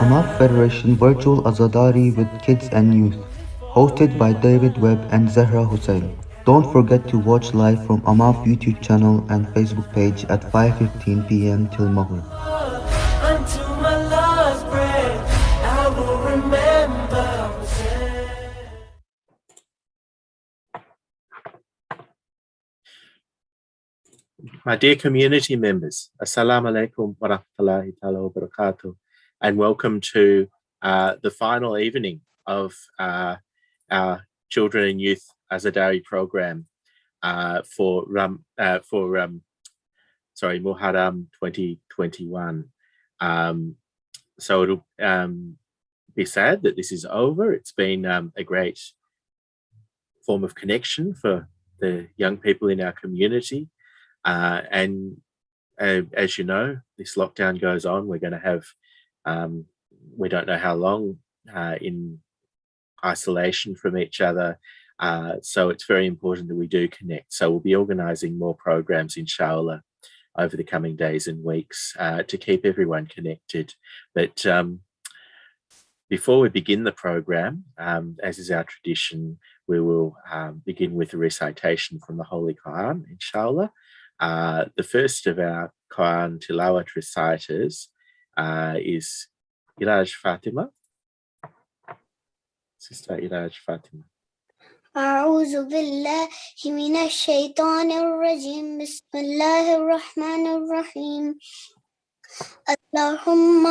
Amal Federation Virtual Azadari with Kids and Youth, hosted by David Webb and Zahra Hussain. Don't forget to watch live from Amal's YouTube channel and Facebook page at 5:15 p.m. till Maghrib. Unto my last breath, I will remember. My dear community members, Assalamu alaikum wa rahmatullahi ta'ala wa barakatuh, and welcome to the final evening of our Children and Youth Azadari program for Muharram 2021. So it'll be sad that this is over. It's been a great form of connection for the young people in our community. And as you know, this lockdown goes on. We're going to have, we don't know how long, in isolation from each other. So it's very important that we do connect. So we'll be organising more programs, inshallah, over the coming days and weeks to keep everyone connected. But before we begin the program, as is our tradition, we will begin with a recitation from the Holy Quran, inshallah. The first of our Quran Tilawat reciters is Iraj Fatima. Sister Iraj Fatima. أعوذ بالله من الشيطان الرجيم بسم الله الرحمن الرحيم اللهم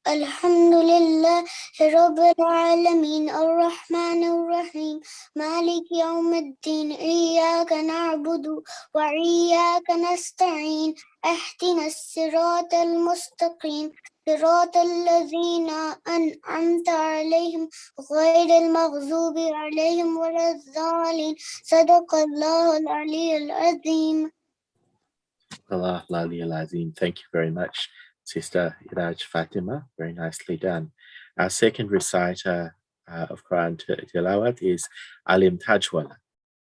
الحمد لله رب العالمين الرحمن الرحيم مالك يوم الدين إياك نعبد وإياك نستعين اهدنا الصراط المستقيم صراط الذين أنعمت عليهم غير المغضوب عليهم ولا الضالين صدق الله العلي العظيم. Allah Lali Al-Azim. Thank you very much, Sister Iraj Fatima. Very nicely done. Our second reciter of Quran Tilawat is Alim Tajwala.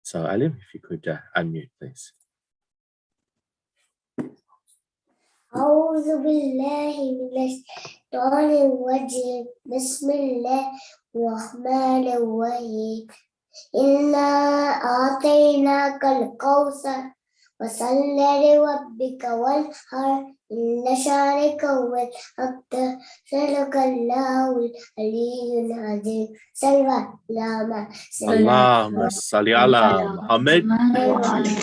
So Alim, if you could unmute, please. أعوذ بالله من الشيطان الرجيم بسم الله الرحمن الرحيم إنا أعطيناك الكوثر وصل لربك وانحر إن شانئك هو الأبتر صدق الله العلي العظيم اللهم صل على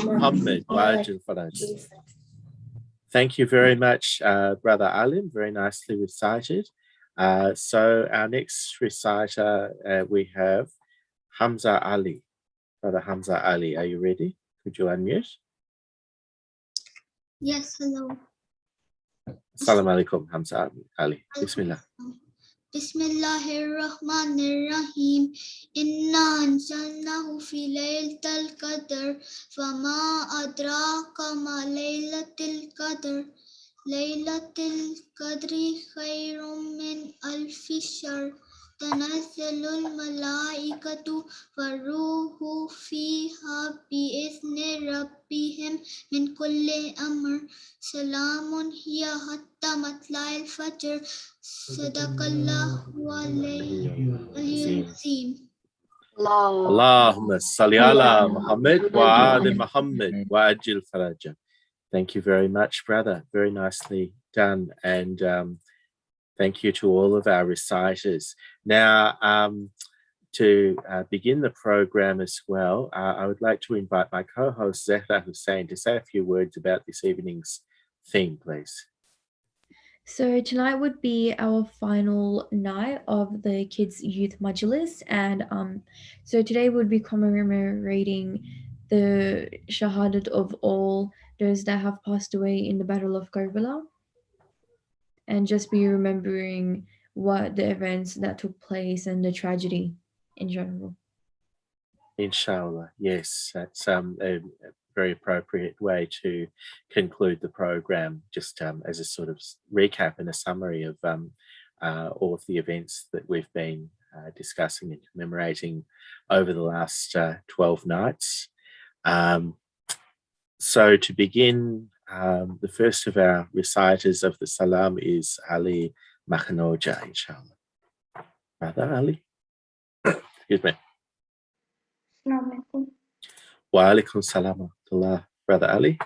محمد وعجل فرجه. Thank you very much, Brother Alim. Very nicely recited. So our next reciter, we have Hamza Ali. Brother Hamza Ali, are you ready? Could you unmute? Yes, hello. Assalamu alaikum, Hamza Ali. Bismillah. Bismillahirrahmanirrahim. Inna anzalnahu fi laylatil qadr fama adraka ma laylatil qadr. Laylatil qadri khairum min alfi shahr. Tanazzalul malaikatu waruhu fiha bi'izni rabbihim min kulli amr. Salamun hiya hatta matla'il fajr. Sadaqallahu alayhi azim. Allahumma salli ala Muhammad wa ali Muhammad wa ajil faraja. Thank you very much, brother. Very nicely done. And thank you to all of our reciters. Now, to begin the program as well, I would like to invite my co-host Zahra Hussain to say a few words about this evening's theme, please. So tonight would be our final night of the Kids Youth Majlis, and so today would be commemorating the shahadat of all those that have passed away in the Battle of Karbala, and just be remembering what the events that took place and the tragedy in general. Inshallah, yes, that's a very appropriate way to conclude the program, just as a sort of recap and a summary of all of the events that we've been discussing and commemorating over the last 12 nights. So to begin, the first of our reciters of the Salam is Ali Makhanoja, inshallah. Brother Ali. Excuse me. Assalamualaikum. Wa alaikum salam wa rahmatullah. Brother Ali.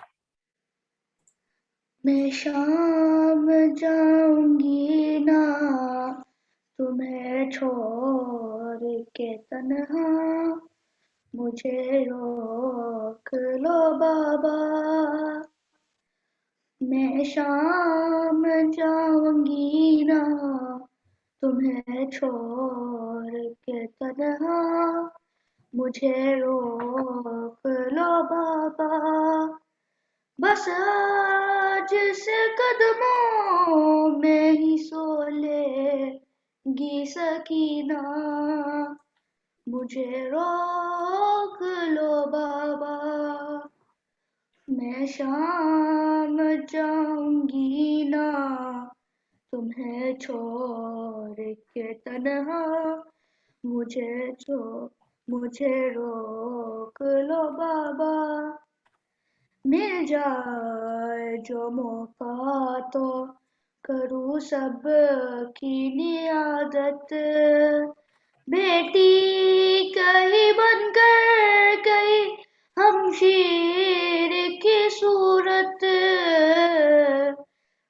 मैं शाम जाऊंगी ना तुम्हें छोड़ के तन्हा मुझे रोक लो बाबा मैं शाम जाऊंगी ना तुम्हें छोड़ के तन्हा मुझे रोक लो बाबा बस आज से कदमों में ही सो लेगी सकीना मुझे रोक लो बाबा मैं शाम जाऊंगी ना तुम्हें छोड़ के तन्हा मुझे रोक लो बाबा मिल जाए जो मौका तो करूँ सब की नियादत बेटी कहीं बनकर कहीं हमशीर की सूरत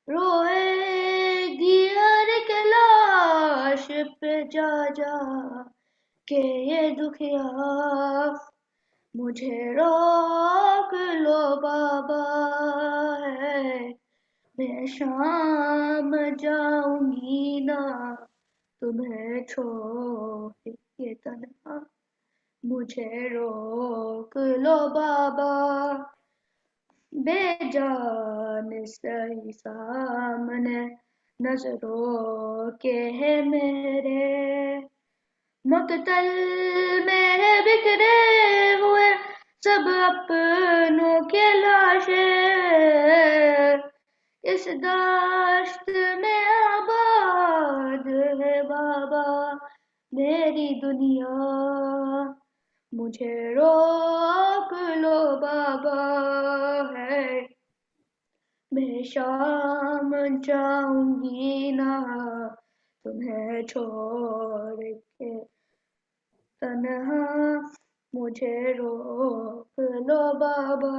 रोएगी हर एक लाश पे जा जा के ये दुखिया मुझे रोक लो बाबा है मैं शाम जाऊंगी ना तुम्हें छोड़ के तन्हा मुझे रोक लो बाबा बेजान सही सामने नजरों के है मेरे मकतल में है बिखरे हुए सब अपनों के लाशें इस दाश्त में आबाद है बाबा मेरी दुनिया मुझे रोक लो बाबा है मैं शाम जाऊंगी ना तुम्हें छोड़ के तन्हा मुझे रोक लो बाबा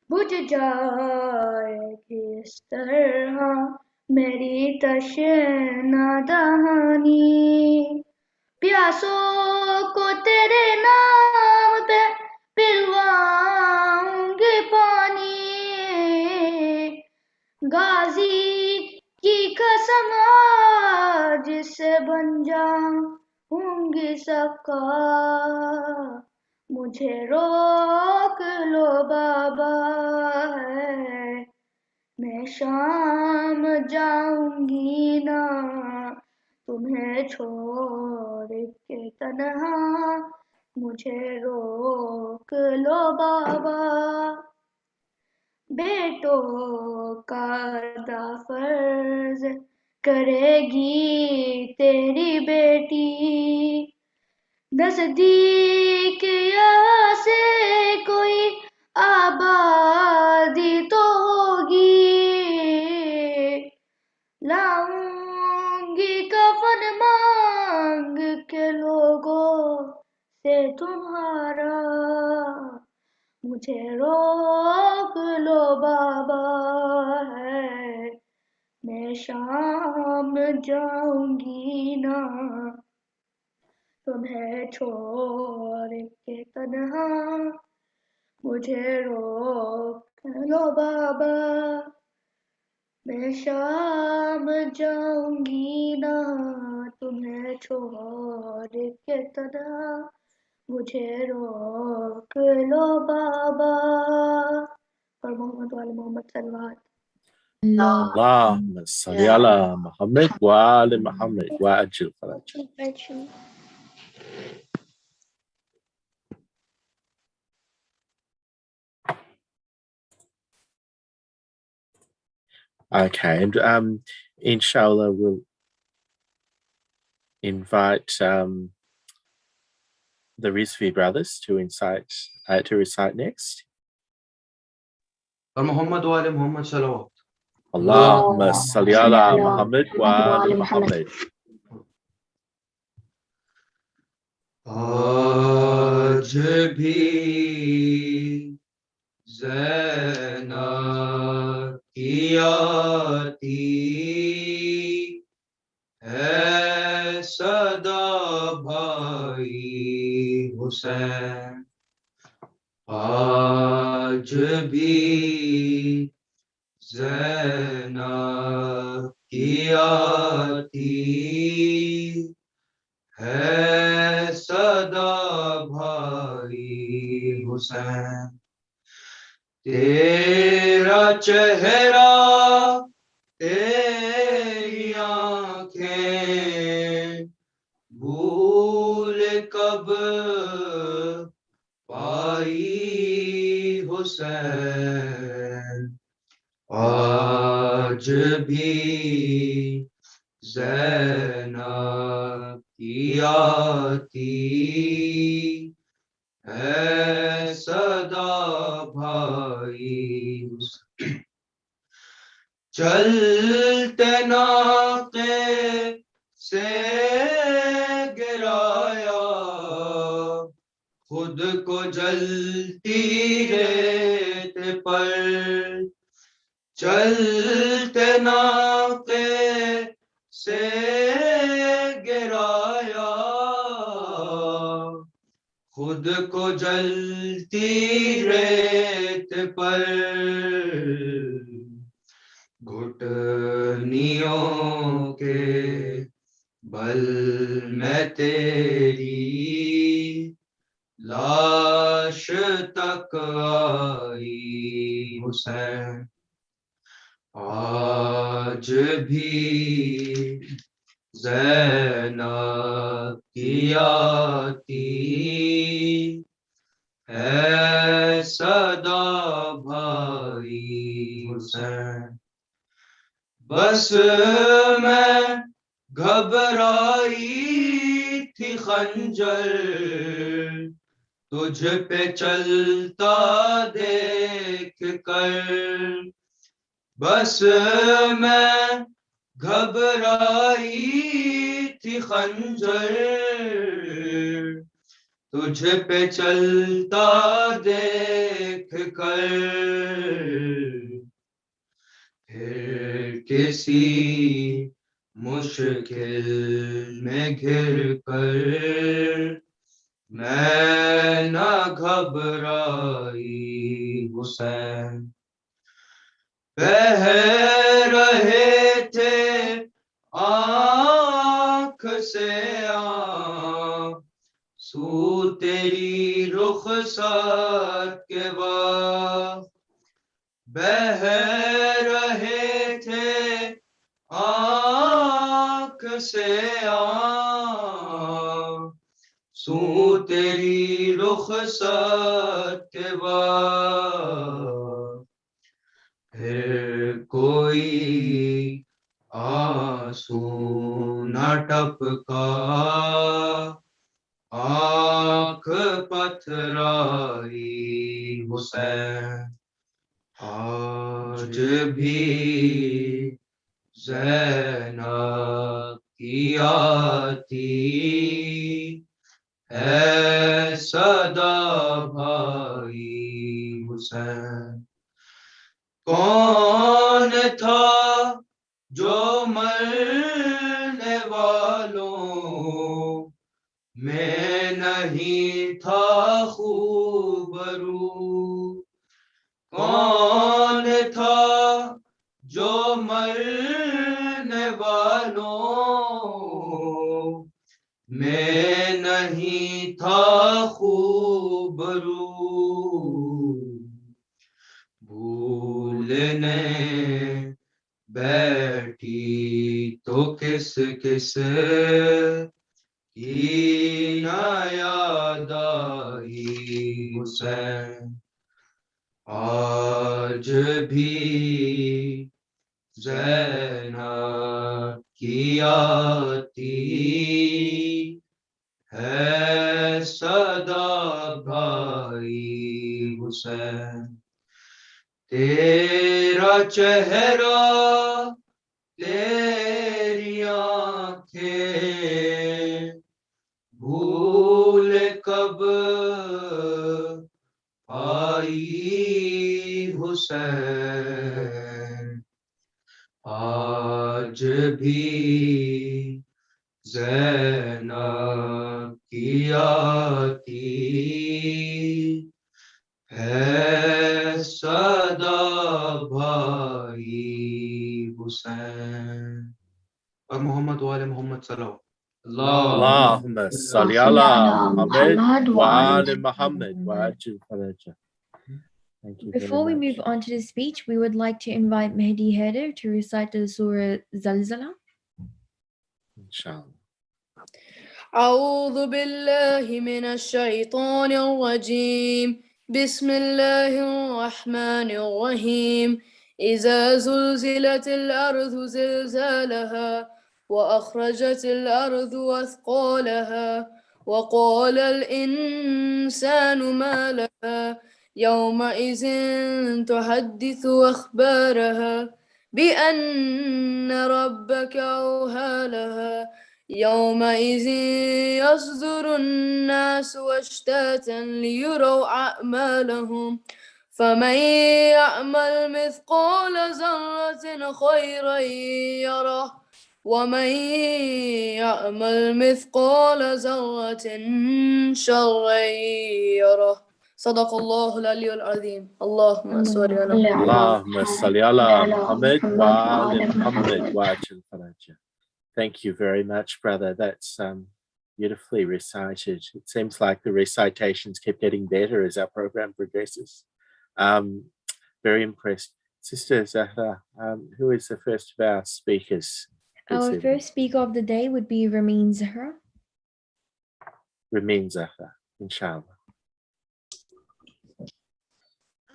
बुझ जाएगी इस तरह मेरी तशना दहानी प्यासों को तेरे नाम पे पिलवाऊंगी पानी गाजी की कसम आज से बन जाऊंगी सबका मुझे रोक लो बाबा है मैं शाम जाऊंगी ना तुम्हें छोड़ के तन्हा मुझे रोक लो बाबा बेटों का अदा फर्ज करेगी तेरी बेटी नजदीक यहाँ से कोई आबादी तो होगी लाऊंगी कफन मांग के लोगों से तुम्हारा मुझे रोक लो बाबा है मैं शाम जाऊंगी ना तुम्हें छोड़ के तन्हा मुझे रोक लो बाबा मैं शाम जाऊंगी ना तुम्हें छोड़ के तन्हा मुझे रोक लो बाबा और मोहम्मद वाले Mohammad सलवात Allahumma salli ala Muhammad wa ali Muhammad wa ajil faraj. Okay, and inshallah we'll invite the Rizvi brothers to recite next. اور محمد والے محمد صلوات اللهم صل على محمد وآل محمد. آج بھی زینب کی آتی ہے صدا بھائی حسین، آج بھی زینب کی آتی ہے صدا بھائی حسین، تیرا چہرہ تیری آنکھیں بھول کب پائی حسین، آج بھی زینب کی آتی ہے صدا بھائی، چلتے ناقے سے گرایا خود کو جلتی ریت پر، چلتے ناقے سے گرایا خود کو جلتی ریت پر، گھٹنیوں کے بل میں تیری لاش تک آئی حسین، آج بھی زینب کی آتی ہے صدا بھائی حسین، بس میں گھبرائی تھی خنجر تجھ پہ چلتا دیکھ کر، بس میں گھبرائی تھی خنجر تجھ پہ چلتا دیکھ کر، پھر کسی مشکل میں گر کر میں نہ گھبرائی حسین، بہہ رہے تھے آنکھ سے آنسو تیری رخسار کے بعد، بہہ رہے تھے آنکھ سے آنسو تیری رخسار کے بعد، پھر کوئی آنسو نہ ٹپکا آنکھ پتھرائی حسین، آج بھی زینب کی آتی ہے صدا بھائی حسین، کون تھا جو مرنے والوں میں نہیں تھا خوبرو، کون تھا جو مرنے والوں میں نہیں تھا خوبرو، بھولنے بیٹھی تو کس کس کی نہ یاد آئی حسین، آج بھی زینب کی آتی ہے صدا بھائی حسین، تیرا चेहरा तेरी आंखें भूल कब आई हुसैन आज भी ज़ैनब की आती है सदा भाई हुसैन और मोहम्मद वाले मोहम्मद सल्लल्लाहु Allahumma salli ala Muhammad wa ali Muhammad wa ajil faraja. Thank you very Before we move much. on to the speech, we would like to invite Mehdi Haider to recite the Surah Zalzala. Inshallah. أعوذ بالله من الشيطان الرجيم بسم الله الرحمن الرحيم إذا زلزلت الأرض زلزالها وأخرجت الأرض أثقالها وقال الإنسان ما لها يومئذ تحدث أخبارها بأن ربك أوهى لها يومئذ يصدر الناس أشتاتا ليروا أعمالهم فمن يعمل مثقال ذرة خيرا يره ومن يعمل مثقال ذرة شرا يره صدق الله العلي العظيم اللهم صل على Allahumma salli ala Muhammad wa ali Muhammad wa ajil faraja. Thank you very much, brother. That's beautifully recited. It seems like the recitations keep getting better as our program progresses. Very impressed. Sister Zahra, who is the first of our speakers? Our first speaker of the day would be Ramin Zahra. Ramin Zahra, inshallah.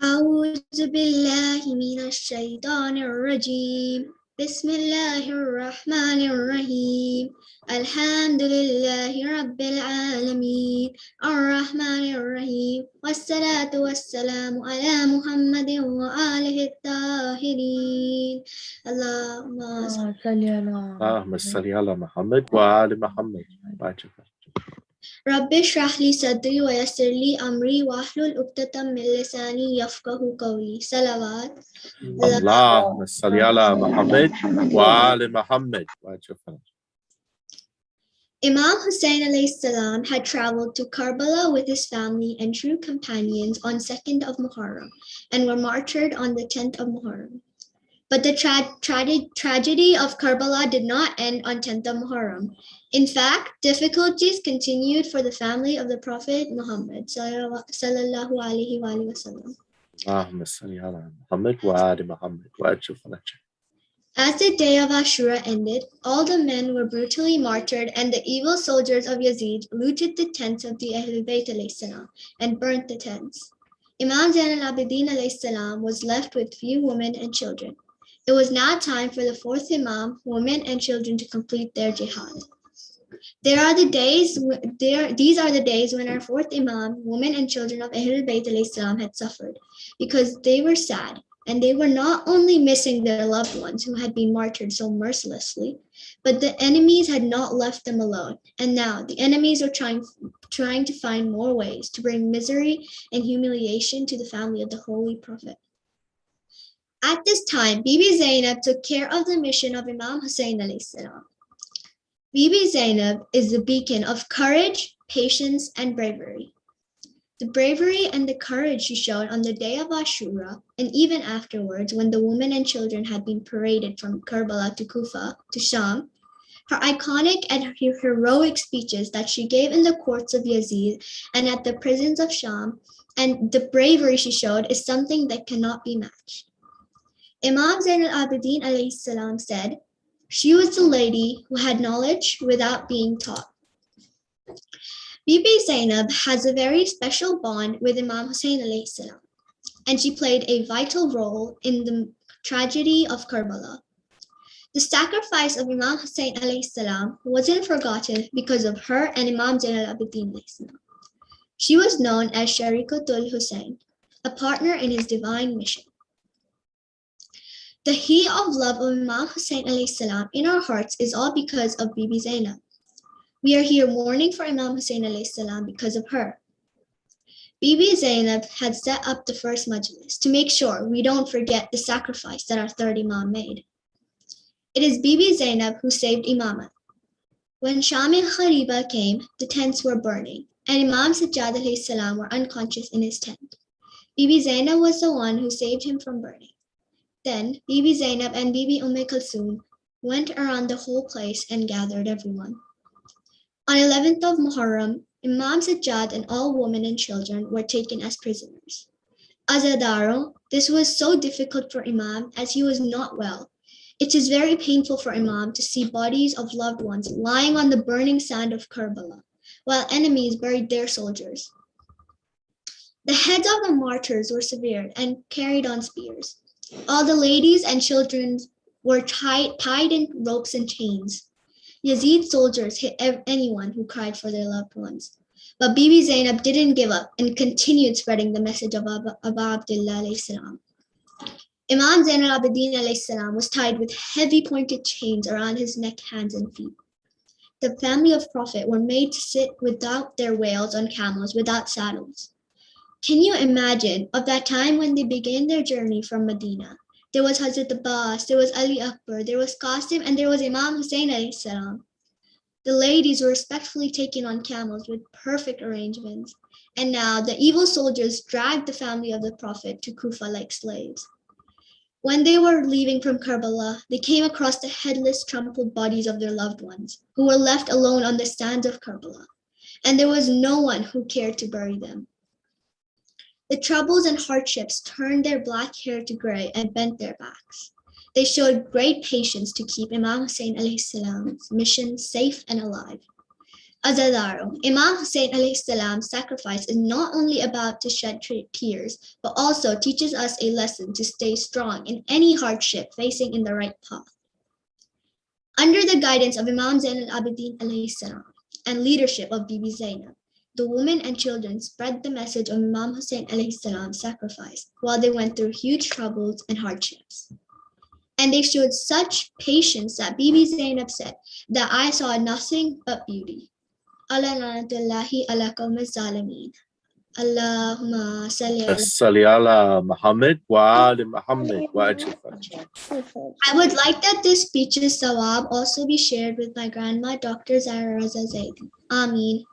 أعوذ بالله من الشيطان الرجيم بسم الله الرحمن الرحيم الحمد لله رب العالمين الرحمن الرحيم والصلاة والسلام على محمد وآله الطاهرين اللهم Allahumma salli ala Muhammad wa ali Muhammad wa ajil faraja. رب اشرح لي صدري ويسر لي أمري واحلل عقدة من لساني يفقهوا قولي صلوات Allahumma salli ala Muhammad wa ali Muhammad wa ajil faraja. Imam Hussein alayhi salam had traveled to Karbala with his family and true companions on 2nd of Muharram and were martyred on the 10th of Muharram. But the tragedy of Karbala did not end on 10th of Muharram. In fact, difficulties continued for the family of the Prophet Muhammad sallallahu alaihi wasallam. Allahumma salli ala Muhammad wa ali Muhammad wa ajil faraja. As the day of Ashura ended, all the men were brutally martyred and the evil soldiers of Yazid looted the tents of the Ahlul Bayt alayhi salam and burnt the tents. Imam Zain al-Abidin alayhi salam was left with few women and children. It was now time for the fourth Imam, women and children to complete their jihad. These are the days when our fourth Imam, women and children of Ahlul Bayt alayhi salam had suffered because they were sad and they were not only missing their loved ones who had been martyred so mercilessly, but the enemies had not left them alone. And now the enemies are trying to find more ways to bring misery and humiliation to the family of the Holy Prophet. At this time, Bibi Zainab took care of the mission of Imam Hussein alayhi salam. Bibi Zainab is the beacon of courage, patience, and bravery. The bravery and the courage she showed on the day of Ashura, and even afterwards when the women and children had been paraded from Karbala to Kufa to Sham, her iconic and heroic speeches that she gave in the courts of Yazid and at the prisons of Sham, and the bravery she showed is something that cannot be matched. Imam Zain al-Abidin alayhi salam said, "She was the lady who had knowledge without being taught." Bibi Zainab has a very special bond with Imam Hussein alayhi salam, and she played a vital role in the tragedy of Karbala. The sacrifice of Imam Hussein alayhi salam wasn't forgotten because of her and Imam Zain al-Abidin alayhi salam. She was known as Sharikatul Hussein, a partner in his divine mission. The heat of love of Imam Hussein alayhi salam in our hearts is all because of Bibi Zainab. We are here mourning for Imam Hussein alayhi salam because of her. Bibi Zainab had set up the first majlis to make sure we don't forget the sacrifice that our third Imam made. It is Bibi Zainab who saved Imamat. When Shamil Khariba came, the tents were burning, and Imam Sajjad alayhi salam were unconscious in his tent. Bibi Zainab was the one who saved him from burning. Then Bibi Zainab and Bibi Kulsum went around the whole place and gathered everyone. On 11th of Muharram, Imam Sajjad and all women and children were taken as prisoners. Azadaro, this was so difficult for Imam as he was not well. It is very painful for Imam to see bodies of loved ones lying on the burning sand of Karbala, while enemies buried their soldiers. The heads of the martyrs were severed and carried on spears. All the ladies and children were tied in ropes and chains. Yazid soldiers hit anyone who cried for their loved ones. But Bibi Zainab didn't give up and continued spreading the message of Aba Abdullah alayhi salam. Imam Zain al-Abidin alayhi salam was tied with heavy pointed chains around his neck, hands, and feet. The family of Prophet were made to sit without their whales on camels without saddles. Can you imagine of that time when they began their journey from Medina? There was Hazrat Abbas, there was Ali Akbar, there was Qasim, and there was Imam Hussein alayhi salam. The ladies were respectfully taken on camels with perfect arrangements. And now the evil soldiers dragged the family of the Prophet to Kufa like slaves. When they were leaving from Karbala, they came across the headless, trampled bodies of their loved ones, who were left alone on the sands of Karbala, and there was no one who cared to bury them. The troubles and hardships turned their black hair to gray and bent their backs. They showed great patience to keep Imam Hussein alayhi salam's mission safe and alive. Azadaro, Imam Hussein alayhi salam's sacrifice is not only about to shed tears, but also teaches us a lesson to stay strong in any hardship facing in the right path. Under the guidance of Imam Zain al-Abidin alayhi salam and leadership of Bibi Zainab, the women and children spread the message of Imam Hussein alayhi salam's sacrifice while they went through huge troubles and hardships. And they showed such patience that Bibi Zainab said that I saw nothing but beauty. Alanatullahi ala qawmi zalimeen. Allahumma salli ala. Salli ala Muhammad wa ali Muhammad wa ajil Fatiha. I would like that this speech's sawab also be shared with my grandma, Dr. Zahra Raza Zaidi. Ameen.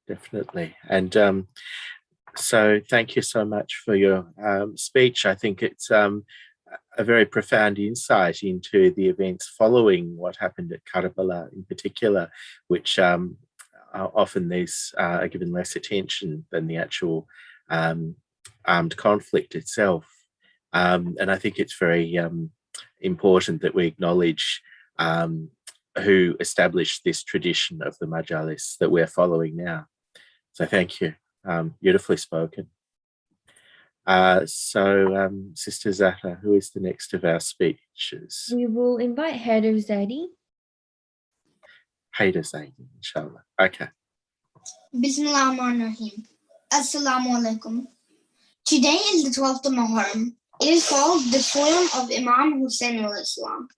Definitely. And so thank you so much for your speech. I think it's a very profound insight into the events following what happened at Karbala in particular, which often these are given less attention than the actual armed conflict itself. And I think it's very important that we acknowledge who established this tradition of the majalis that we're following now. So thank you. Beautifully spoken. So Sister Zahra, who is the next of our speeches? We will invite Haider Zaidi. Haider Zaidi, inshallah. Okay. Bismillahirrahmanirrahim. Assalamu alaikum. Today is the 12th of Muharram. It is called the Soyam of Imam Hussein al-Islam.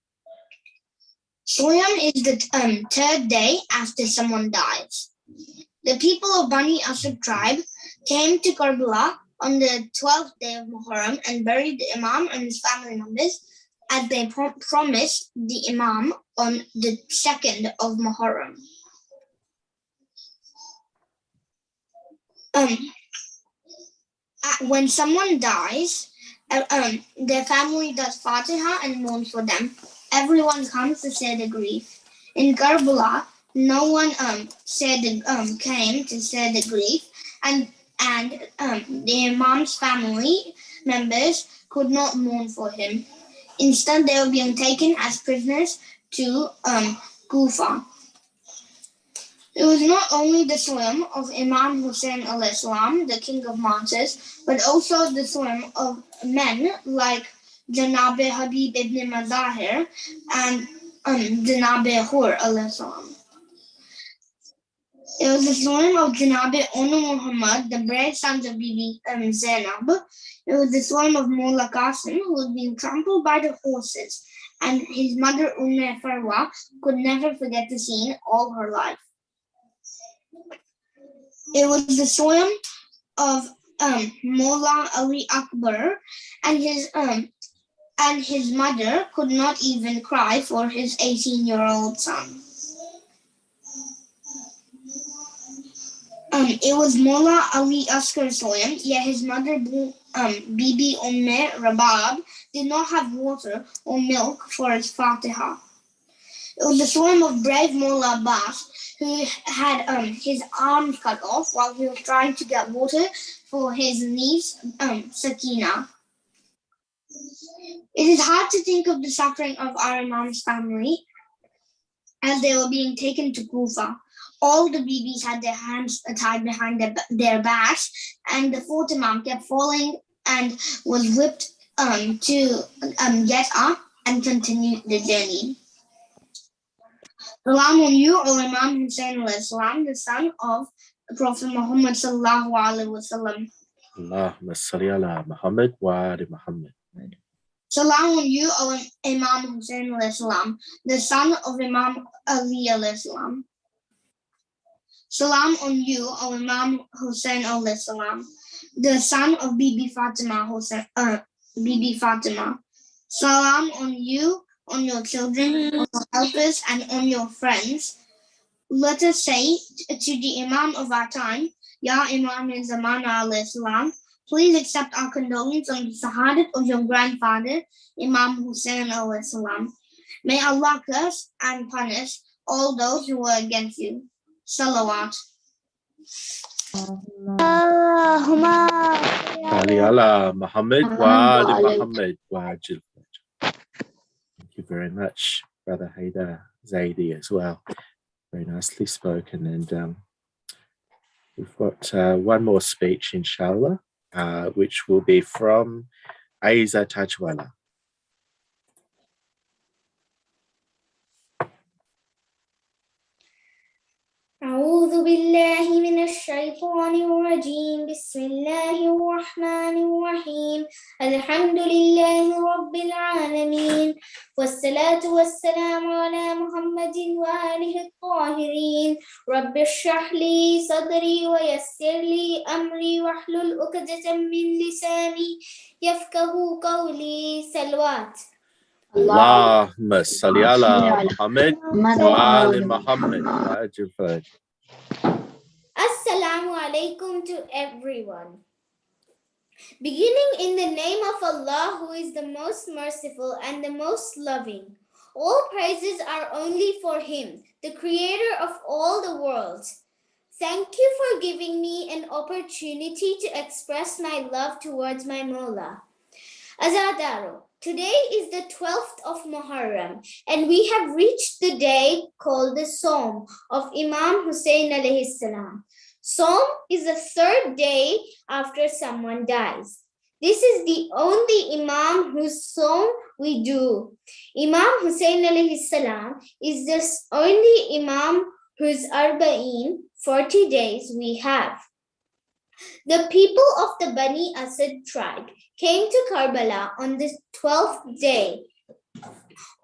Soyam is the third day after someone dies. The people of Bani Asad tribe came to Karbala on the 12th day of Muharram and buried the Imam and his family members as they promised the Imam on the 2nd of Muharram. When someone dies, their family does Fatiha and mourns for them. Everyone comes to share the grief. In Karbala, no one came to share the grief, and the Imam's family members could not mourn for him. Instead, they were being taken as prisoners to Kufa. It was not only the Soyam of Imam Hussein al-Islam, the king of martyrs, but also the Soyam of men like Janab Habib ibn Mazahir and Janab Hur al-Islam. It was the story of Janabi Onu Muhammad, the brave sons of Bibi Zainab. It was the story of Mullah Qasim, who was being trampled by the horses, and his mother Farwa could never forget the scene all her life. It was the story of Mullah Ali Akbar, and his mother could not even cry for his 18-year-old son. It was Mullah Ali Askar's land, yet his mother, Bibi Rabab, did not have water or milk for his Fatiha. It was the story of brave Mullah Abbas, who had his arms cut off while he was trying to get water for his niece, Sakina. It is hard to think of the suffering of our Imam's family as they were being taken to Kufa. All the Bibis had their hands tied behind their backs, and the fourth Imam kept falling and was whipped to get up and continue the journey. Salam on you, O Imam Hussein salam, the son of Prophet Muhammad sallallahu alaihi wasallam. Allahumma salli ala Muhammad wa ali Muhammad. Salam on you, O Imam Hussein salam, the son of Imam Ali salam. Salam on you, O Imam Hussein salam, the son of Bibi Fatima Bibi Fatima. Salam on you, on your children, on your helpers, and on your friends. Let us say to the Imam of our time, Ya Imam Zamana salam, please accept our condolence on the shahadat of your grandfather, Imam Hussein salam. May Allah curse and punish all those who were against you. Salawat. Ali ala Muhammad wa ali Muhammad wa ajil. Thank you very much, Brother Haidar Zaidi, as well. Very nicely spoken. And we've got one more speech, inshallah, which will be from Aiza Tajwala. أعوذ بالله من الشيطان الرجيم بسم الله الرحمن الرحيم الحمد لله رب العالمين والصلاة والسلام على محمد وآله الطاهرين رب اشرح لي صدري ويسر لي أمري واحلل عقدة من لساني يفقه قولي سلوات Allahumma salli ala Muhammad wa ali Muhammad wa ajil. Assalamu alaikum to everyone. Beginning in the name of Allah, who is the most merciful and the most loving. All praises are only for Him, the creator of all the worlds. Thank you for giving me an opportunity to express my love towards my Mawla. Azadaro, today is the 12th of Muharram, and we have reached the day called the Som of Imam Hussein alayhi salam. Som is the third day after someone dies. This is the only Imam whose Som we do. Imam Hussein alayhi salam is the only Imam whose Arba'in, 40 days we have. The people of the Bani Asad tribe came to Karbala on the 12th day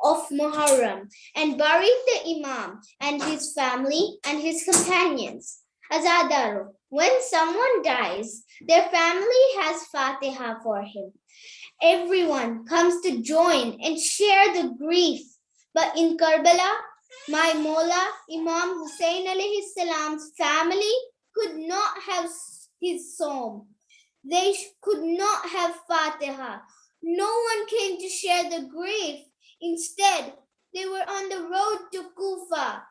of Muharram and buried the Imam and his family and his companions. Azadaru, when someone dies, their family has Fatiha for him. Everyone comes to join and share the grief. But in Karbala, my Mawla, Imam Hussein alayhi salam's family could not have his Som. They could not have Fatiha. No one came to share the grief. Instead, they were on the road to Kufa,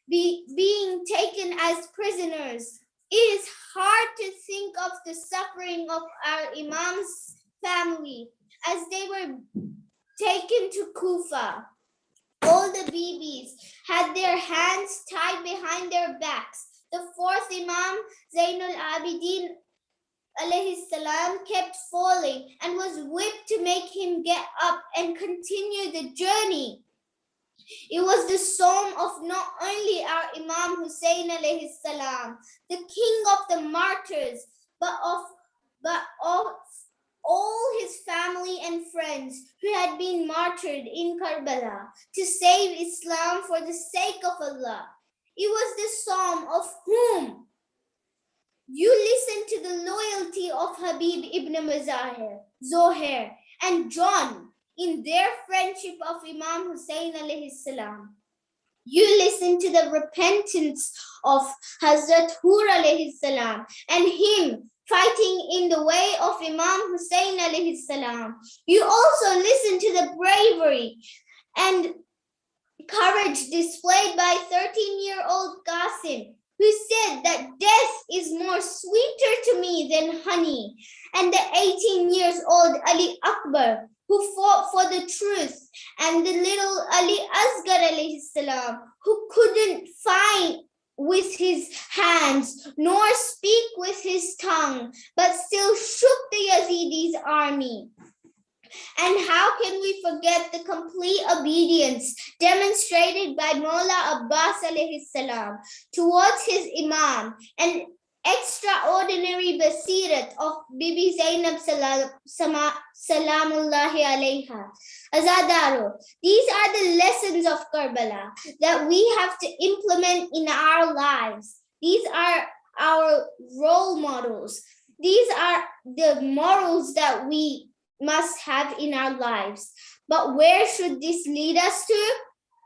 being taken as prisoners. It is hard to think of the suffering of our Imam's family as they were taken to Kufa. All the Bibis had their hands tied behind their backs. The fourth Imam, Zainul Abidin alayhi salam, kept falling and was whipped to make him get up and continue the journey. It was the psalm of not only our Imam Hussein alayhi salam, the king of the martyrs, but of all his family and friends who had been martyred in Karbala to save Islam for the sake of Allah. It was the psalm of whom? You listen to the loyalty of Habib ibn Mazahir, Zohair, and John in their friendship of Imam Hussein alayhi salam. You listen to the repentance of Hazrat Hur alayhi salam and him fighting in the way of Imam Hussein alayhi salam. You also listen to the bravery and courage displayed by 13-year-old Qasim, who said that death is more sweeter to me than honey, and the 18 years old Ali Akbar, who fought for the truth, and the little Ali Asghar alayhi salam, who couldn't fight with his hands nor speak with his tongue, but still shook the Yazidis' army. And how can we forget the complete obedience demonstrated by Mullah Abbas alayhi salam towards his Imam, and extraordinary basirat of Bibi Zainab salamullahi alayha. Azadaro, these are the lessons of Karbala that we have to implement in our lives. These are our role models. These are the morals that we must have in our lives. But where should this lead us to?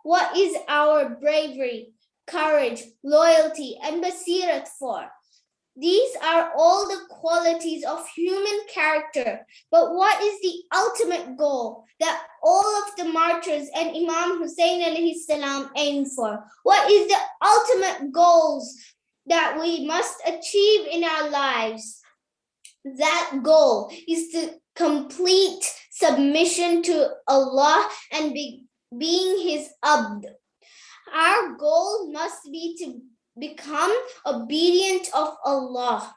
What is our bravery, courage, loyalty, and basirat for? These are all the qualities of human character. But what is the ultimate goal that all of the martyrs and Imam Hussein alayhi salam aim for? What is the ultimate goals that we must achieve in our lives? That goal is to complete submission to Allah and being his abd. Our goal must be to become obedient of Allah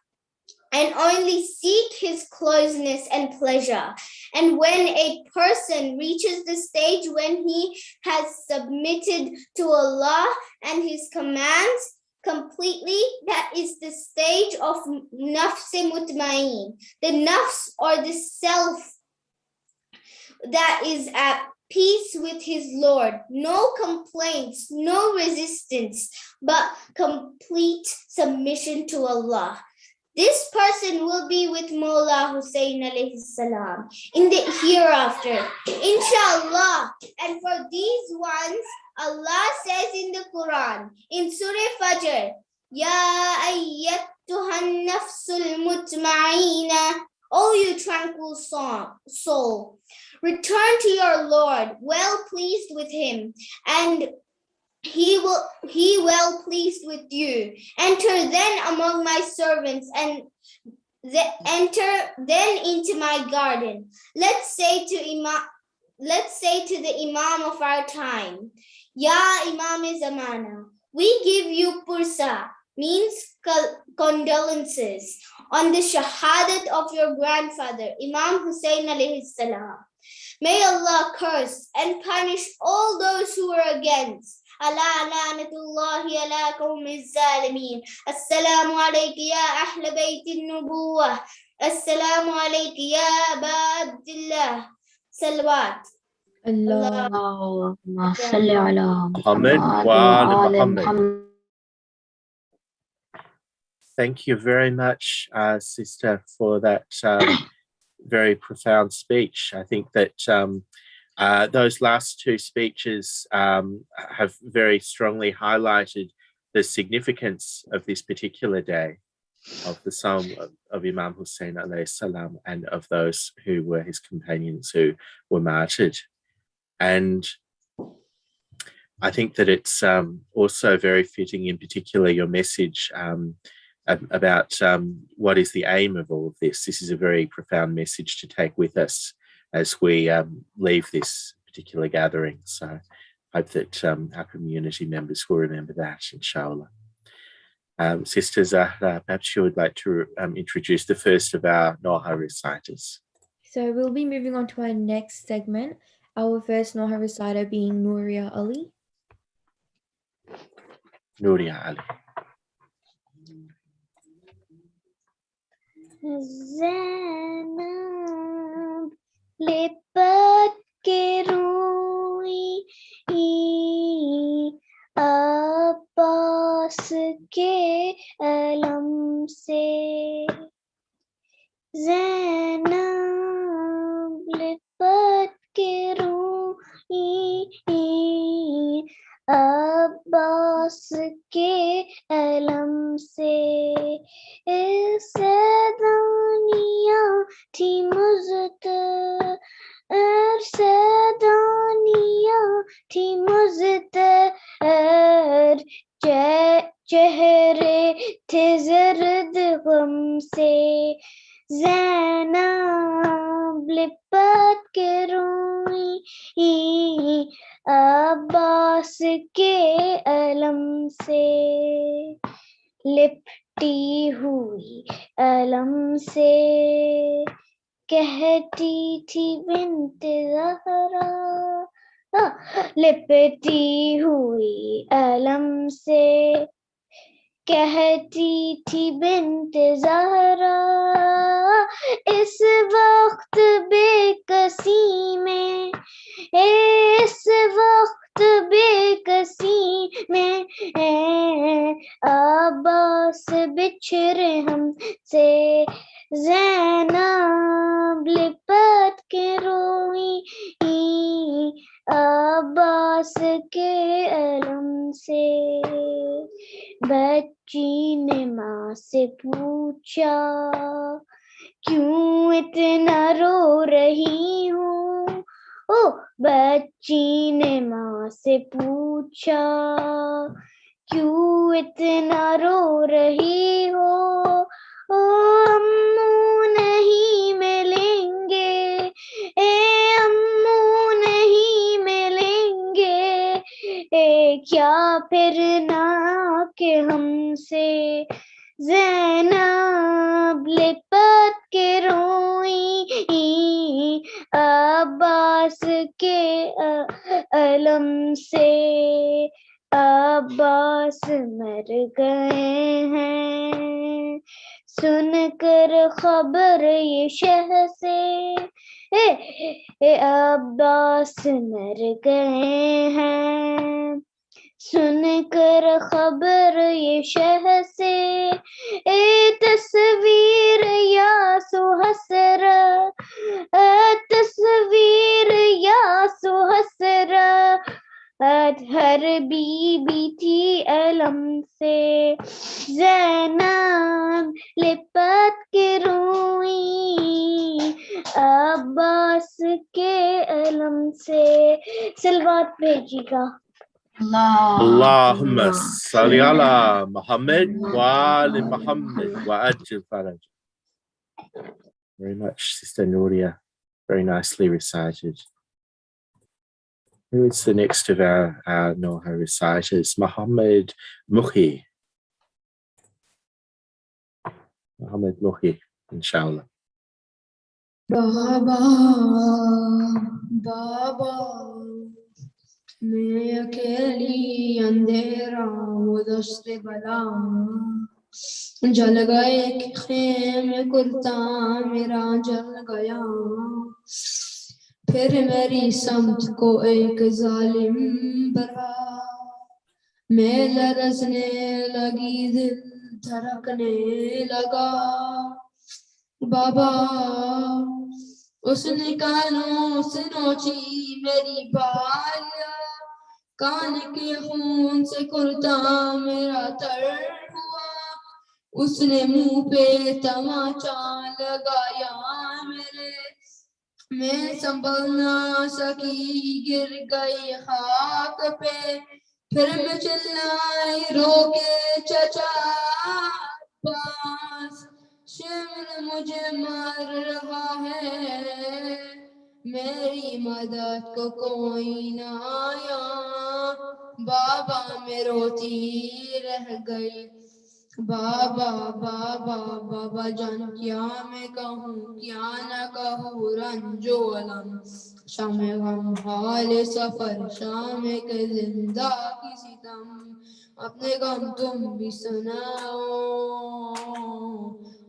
and only seek his closeness and pleasure. And when a person reaches the stage when he has submitted to Allah and his commands completely, that is the stage of nafs mutmain, the nafs or the self that is at peace with his Lord. No complaints, no resistance, but complete submission to Allah. This person will be with Mullah Hussein alayhi salam in the hereafter, inshallah. And for these ones, Allah says in the Quran, in Surah Fajr, Ya ayyatuhan nafsul mutma'ina, O you tranquil soul, return to your Lord, well pleased with him, and he well pleased with you. Enter then among my servants and enter then into my garden. Let's say to the Imam of our time, Ya Imam Zamana, we give you pursa, means condolences, on the shahadat of your grandfather, Imam Hussein alayhi salam. May Allah curse and punish all those who are against. Ala la'natullahi ala qawmi zalimin. Assalamu alayka ya ahl bayt an-nubuwah. Assalamu alayka ya Aba Abdullah. Salawat. اللهم صل على Muhammad محمد wa ala وآل Muhammad. Muhammad. Thank you very much, Sister, for that very profound speech. I think that those last two speeches have very strongly highlighted the significance of this particular day, of the psalm of Imam Hussein alayhi salam, and of those who were his companions who were martyred. And I think that it's also very fitting, in particular, your message about what is the aim of all of this. This is a very profound message to take with us as we leave this particular gathering. So I hope that our community members will remember that, inshallah. Sister Zahra, perhaps you would like to introduce the first of our Noha reciters. So we'll be moving on to our next segment, our first Noha reciter being Nuria Ali. Nuria Ali. زینب لپٹ کے روئی عباس کے علم سے زینب لپٹ کے روئی عباس کے علم سے سیدانیہ تھی سیدانیہ تھی مزتر چہرے تھے زرد غم سے زینب لپٹ کے روئی عباس کے علم سے لپٹی ہوئی علم سے کہتی تھی بنت زہرا لپٹی ہوئی علم سے کہتی تھی بنت زہرا اس وقت بے کسی میں اس وقت بے کسی میں عباس بچھڑے ہم سے زینب لپٹ کے روئی عباس کے علم سے بچی نے ماں سے پوچھا کیوں اتنا رو رہی ہوں بچی نے ماں سے پوچھا کیوں اتنا رو رہی ہو امو نہیں ملیں گے امو نہیں ملیں گے کیا پھر نہ کہ ہم سے زینب لپٹ کے روئی عباس کے علم سے عباس مر گئے ہیں سن کر خبر یہ شہ سے عباس مر گئے ہیں سن کر خبر یہ شہ سے تصویر یا سو حسرت تصویر یا سو حسرت ہر بی بی تھی علم سے زینب لپٹ کے روئی عباس کے علم سے صلوات بھیجی گا اللهم صل على Muhammad wa ali Muhammad wa ajil faraj. Very much, Sister Nuria. Very nicely recited. Who is the next of our Noha reciters? Muhammad Mukhi. Muhammad Mukhi, inshallah. Baba, Baba, میں اکیلی اندھیرا وہ دست بلا جل گئے کہ خیمے کرتا میرا جل گیا پھر میری سمت کو ایک ظالم برا میں لرزنے لگی دل دھڑکنے لگا بابا اس نے کانوں سے نوچی میری بال کان کے خون سے کرتا میرا تر ہوا اس نے منہ پہ تماچا لگایا میرے میں سنبھل نہ سکی گر گئی خاک پہ پھر میں چلائی رو کے چچا پاس شمر مجھے مار رہا ہے میری مدد کو کوئی نہ آیا بابا میں روتی رہ گئی بابا بابا بابا جان کیا میں کہوں کیا نہ کہوں رنجو علم شام غم حال سفر شام کے زندہ کی ستم اپنے غم تم بھی سناؤ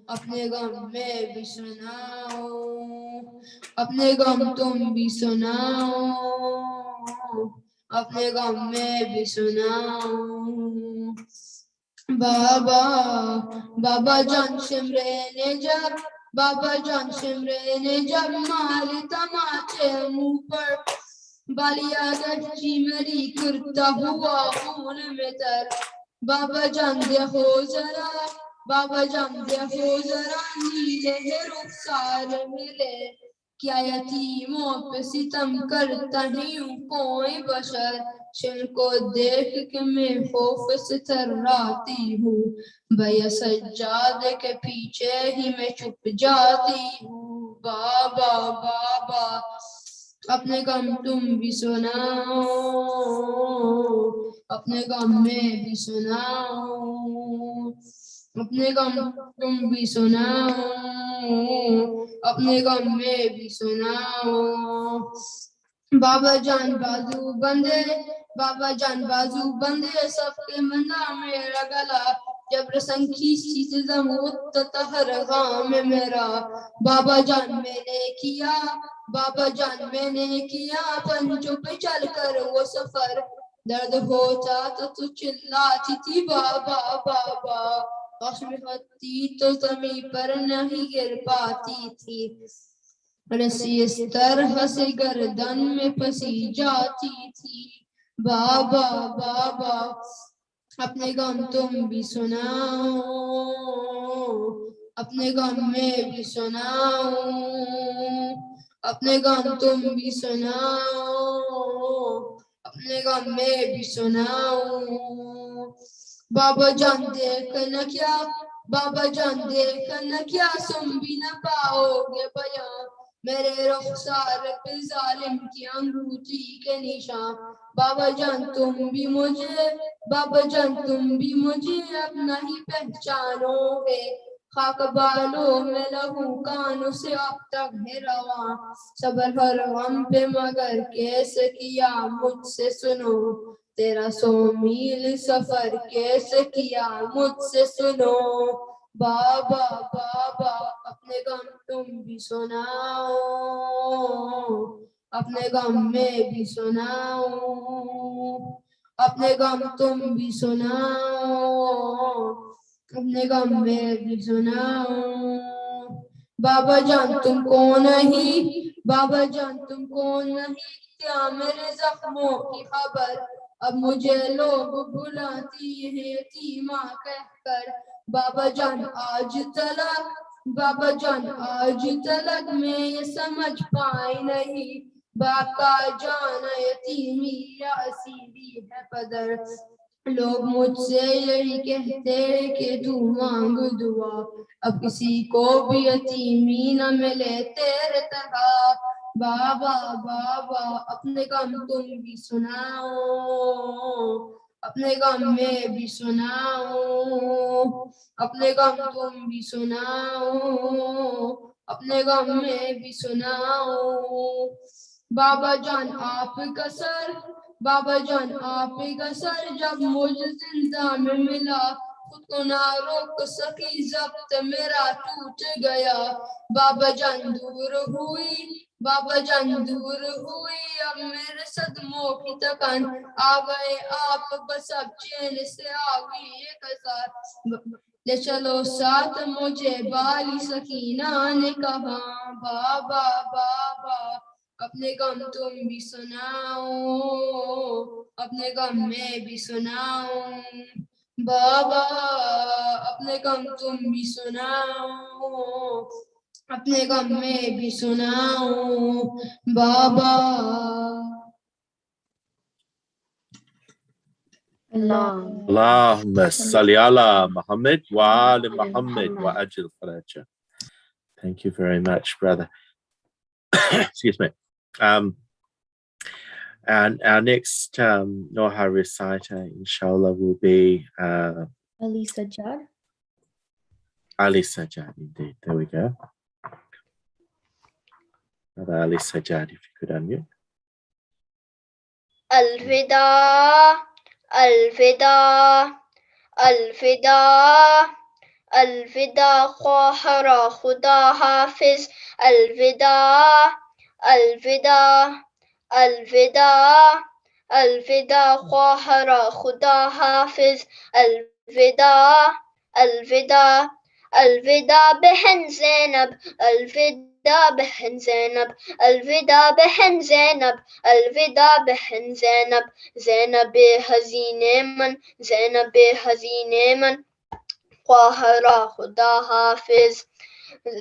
اپنے غم میں بھی سناؤ اپنے غم تم بھی سناؤ اپنے غم میں بھی سناؤ بابا بابا جان سمرے نے جب بابا جان سمرے نے جب مارے تماچے منہ پر بالیا گچی میری کرتا ہوا خون میں تر بابا جان دیکھو ذرا بابا جان دیکھو ذرا نیلے رخسار ملے کیا یتیموں پہ ستم کرتا ہے یوں کوئی بشر شن کو دیکھ کے میں خوف سے تھراتی ہوں بھیا سجاد کے پیچھے ہی میں چھپ جاتی ہوں بابا بابا اپنے غم تم بھی سناؤ اپنے غم میں بھی سناؤ اپنے غم تم بھی سناؤ اپنے غم میں بھی سناؤ بابا جان بازو بندے بابا جان بازو بندے سب کے منا میرا گلا جب رسن کھیسی سے زموت تہر غام میرا بابا جان میں نے کیا بابا جان میں نے کیا پنجوں پہ چل کر وہ سفر درد ہوتا تو چلاتی تھی بابا بابا قسم ہوتی تو زمین پر نہیں گر پاتی تھی رسی اس طرح سے گردن میں پھنسی جاتی تھی بابا بابا اپنے غم تم بھی سناؤ اپنے غم میں بھی سناؤ اپنے غم تم بھی سناؤ اپنے غم میں بھی سناؤ بابا جان دیکھ نہ کیا بابا جان دیکھ نہ کیا سن بھی نہ پاؤ گے بیاں میرے رخسار پہ ظالم کی انگوٹھی کے نشان بابا جان تم بھی مجھے بابا جان تم بھی مجھے اپنا ہی پہچانو گے خاک بالوں میں لہو کانوں سے اب تک ہے رواں صبر ہر غم پہ مگر کیسے کیا مجھ سے سنو تیرا 100 میل سفر کیسے کیا مجھ سے سنو بابا بابا اپنے غم تم بھی سناؤ اپنے غم میں بھی سناؤ اپنے غم تم بھی سناؤ اپنے غم میں بھی سناؤ بابا جان تم کو نہیں بابا جان تم کو نہیں کیا میرے زخموں کی خبر اب مجھے لوگ بلاتی ہیں یتیمہ کہہ کر بابا جان آج تلک بابا جان آج تلک میں یہ سمجھ پائی نہیں باپ کا جانا یتیمی یا اسیری ہے پدر لوگ مجھ سے یہی کہتے کہ تو مانگ دعا اب کسی کو بھی یتیمی نہ ملے تیرے طرح بابا بابا اپنے غم تم بھی سناؤ اپنے غم میں بھی سناؤ اپنے غم تم بھی سناؤ اپنے غم میں بھی سناؤ بابا جان آپ کا سر بابا جان آپ کا سر جب مجھے زندہ میں ملا خود کو نہ روک سکی ضبط میرا ٹوٹ گیا بابا جان دور ہوئی بابا جان دور ہوئی اب میرے صدموں کی تکن آ گئے آپ بس اب چین سے آ گئی ایک ہزار لے چلو ساتھ مجھے بالی سکینہ نے کہا بابا بابا اپنے غم تم بھی سناؤ اپنے غم میں بھی سناؤ بابا اپنے غم تم بھی سناؤ اپنے غم میں بھی سناؤ بابا اللهم صل على Muhammad wa ali Muhammad wa ajil faraja. Thank you very much, brother. Excuse me. And our next Noha reciter, inshallah, will be Ali Sajjad. Ali Sajjad, indeed. There we go. Brother Ali Sajjad, if you could unmute. الوداع الوداع الوداع الوداع خواہ را خدا حافظ الوداع الوداع الوداع الوداع خواہ را خدا حافظ الوداع الوداع الوداع بہن زینب الوداع بہن زینب الوداع بہن زینب الوداع بہن زینب زینب حزین من زینب حزین من خواہ را خدا حافظ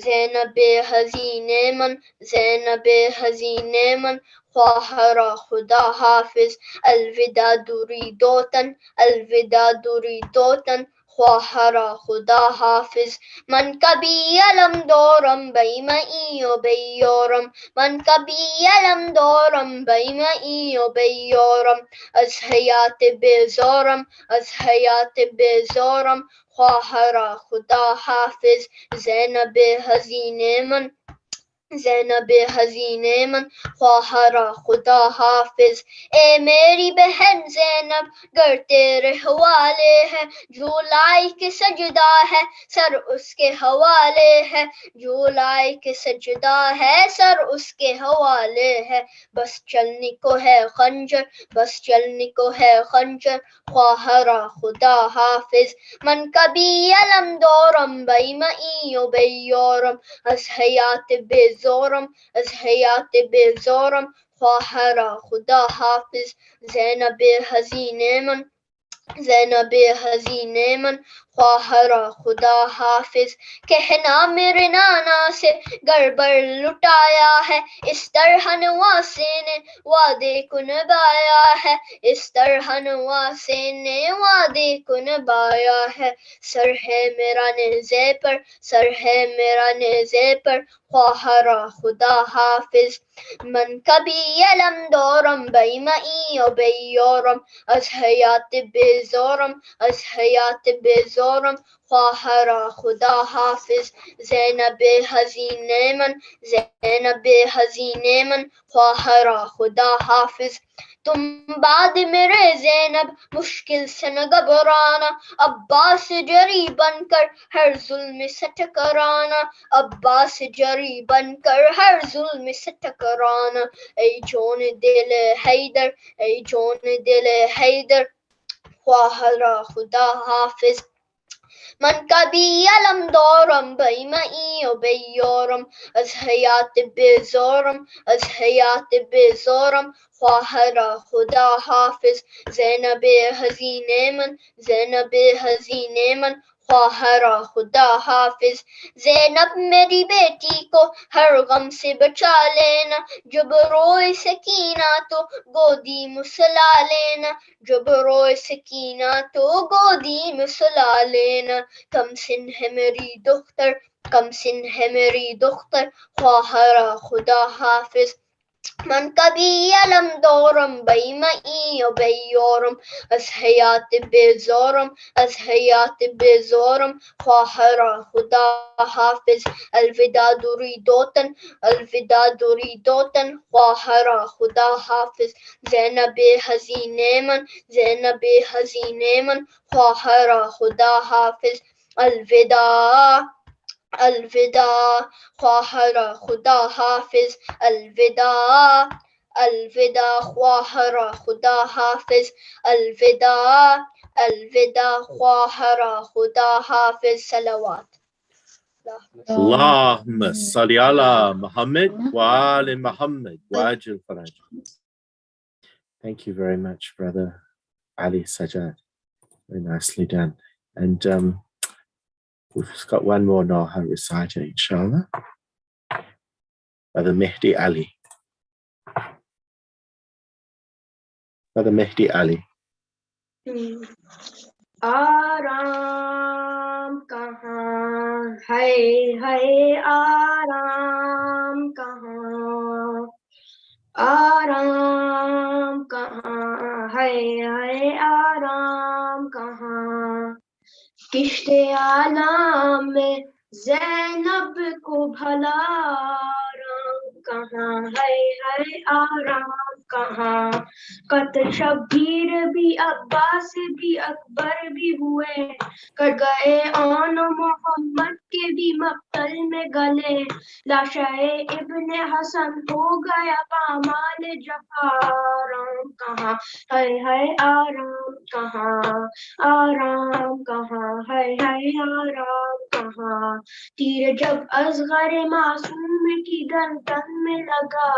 زینب حزین من زینب حزین من خواہ را خدا حافظ الوداع دوری دوتن الوداع دوری دوتن خواہ را خدا حافظ من کبھی علم دورم بیمئی و بیورم من کبھی علم دورم بیمئی و بیورم از حیات بیزارم از حیات بیزارم خواہ را خدا حافظ زینب حزین من زینب حزین من خواہ را خدا حافظ اے میری بہن زینب گر تیرے حوالے ہے جو لائی کے سجدہ ہے سر اس کے حوالے ہے جو لائی کے سجدہ ہے سر اس کے حوالے ہے بس چلنے کو ہے خنجر بس چلنے کو ہے خنجر خواہ را خدا حافظ من کبھی علم دورم بیمئی و بیورم از حیات بیزورم از حیات بیزورم خواہ را خدا حافظ زینب حزین من زینب حزین من خواہ را خدا حافظ کہنا میرے نانا سے گڑبڑ لٹایا ہے اس طرح نواسے نے وعدے کو نبھایا ہے اس طرح نواسے نے وعدے کو نبھایا ہے سر ہے میرا نیزے پر سر ہے میرا نیزے پر خواہ را خدا حافظ من کبھی علم دورم بیمئی و بیورم از حیات بیزورم از حیات بیزورم خواہ را خدا حافظ زینب حزین من زینب حزین من خواہ را خدا حافظ تم بعد میرے زینب مشکل سے نہ گھبرانا عباس جری بن کر ہر ظلم سے ٹکرانا عباس جری بن کر ہر ظلم سے ٹکرانا ای جون دل حیدر ای جون دل حیدر خواہ را خدا حافظ من کبھی علم دورم بیمئی و بیورم از حیات بیزورم از حیات بیزورم خواہ را خدا حافظ زینب حزین من زینب حزین من خواہ را خدا حافظ زینب میری بیٹی کو ہر غم سے بچا لینا جب روئے سکینہ تو گودی مسلا لینا جب روئے سکینہ تو گودی مسلا لینا کم سن ہے میری دختر کم سن ہے میری دختر خواہ را خدا حافظ من کبھی علم دورم بیمئی و بیورم از حیات بیزورم از حیات بیزورم خواہ را خدا حافظ الوداع دوری دوتن الوداع دوری دوتن خواہ را خدا حافظ زینب حزین من زینب حزین من خواہ را خدا حافظ الوداع الوداع خواہ را خدا حافظ الوداع الوداع خواہ را خدا حافظ الوداع الوداع خواہ را خدا حافظ صلوات Allahumma salli ala Muhammad wa ali Muhammad wa ajil faraj. Thank you very much, Brother Ali Sajjad. Very nicely done. And we've just got one more Noha reciter, inshallah. Brother Mehdi Ali. Brother Mehdi Ali. آرام کہاں ہے آرام کہاں آرام کہاں ہے آرام کہاں کشتے عالم میں زینب کو بھلا آرام کہاں ہے آرام کہاں قتل شبیر بھی عباس بھی اکبر بھی ہوئے کٹ گئے آن محمد کے بھی مقتل میں گلے لاشا ابن حسن ہو گیا پامال جفا آرام کہاں ہے آرام کہاں آرام کہاں ہے آرام کہاں تیر جب اصغر معصوم کی گردن میں لگا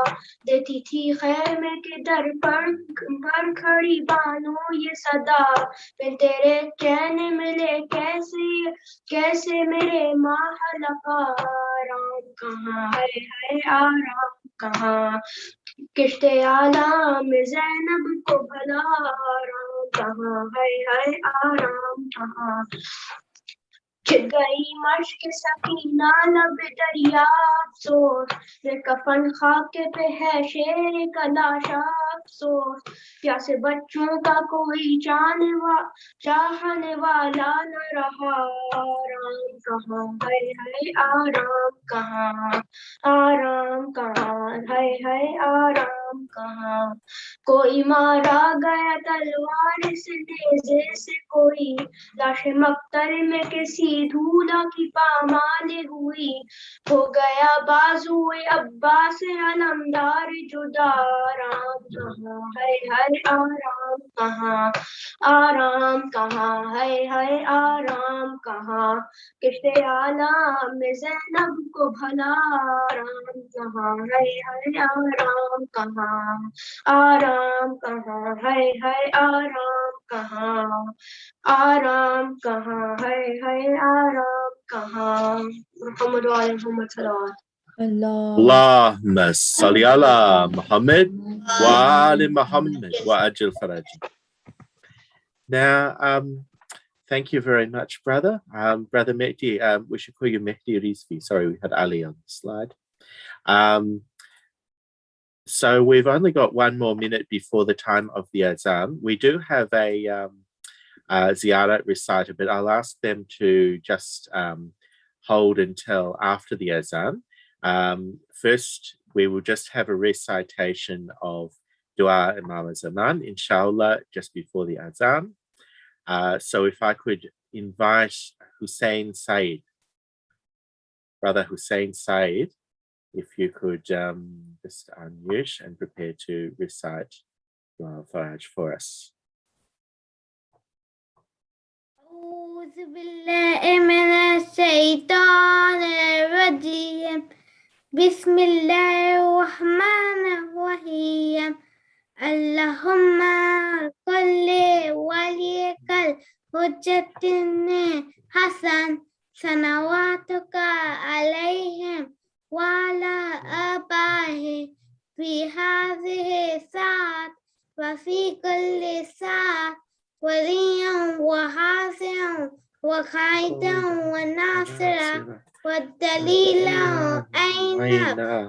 دیتی تھی خیمے کے در پر کھڑی بانو یہ صدا پھر تیرے چین ملے کیسے میرے ماہ لقا آرام کہاں ہے آرام کہاں کشتے عالم زینب کو بھلا آرام کہاں ہے آرام کہاں چھٹ گئی مشق سکینہ لب دریا افسوس یہ کفن خاکے پہ ہے شیر کا لاشا افسوس پیاسے بچوں کا کوئی چاہنے والا نہ رہا آرام کہاں ہے آرام کہاں آرام کہاں ہے آرام کہاں کوئی مارا گیا تلوار سے نیزے سے کوئی لاش مقتل میں کسی دھولا کی پامال ہوئی ہو گیا بازوئے عباس علمدار جدا آرام کہاں ہے آرام کہاں آرام کہاں ہے آرام کہاں کشتے عالم میں زینب کو بھلا آرام کہاں ہے آرام کہاں آرام کہاں ہے آرام کہاں آرام کہاں ہے آرام کہاں محمد وعلی محمد صلی اللہ اللهم صل على Muhammad wa ali Muhammad wa ajil faraj. Now, thank you very much, brother. Brother Mehdi, we should call you Mehdi Rizvi. Sorry, we had Ali on the slide. So we've only got one more minute before the time of the azan. We do have a ziyarat reciter, but I'll ask them to just hold until after the azan. First, we will just have a recitation of Dua Imam Zaman, inshallah, just before the azan. So if I could invite Hussein Said, Brother Hussein Said, if you could just unmute and prepare to recite Dua Faraj for us. أعوذ بالله من الشيطان الرجيم بسم الله الرحمن الرحيم اللهم صل وليك الحجة حسن صلواتك عليهم وعلى آبائهم في هذه الساعة وفي كل ساعة وليا وحافظا وقائدا وناصرا والدليلا أين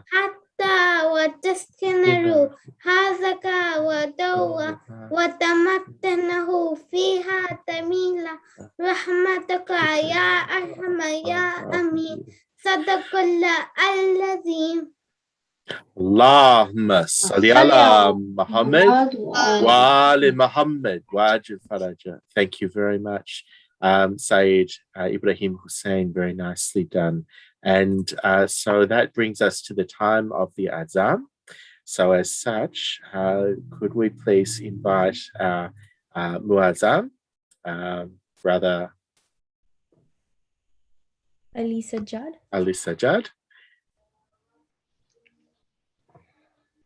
حتى وتسكنه هذاك ودوا وتمتنه فيها تميلا رحمتك يا أرحم يا أمين صدق الله الذي اللهم صل على Muhammad wa ali Muhammad wa ajil faraja. Thank you very much, Sayyid Ibrahim Hussein. Very nicely done. And so that brings us to the time of the azan. So as such, could we please invite our muazzam, Brother Ali Sajjad.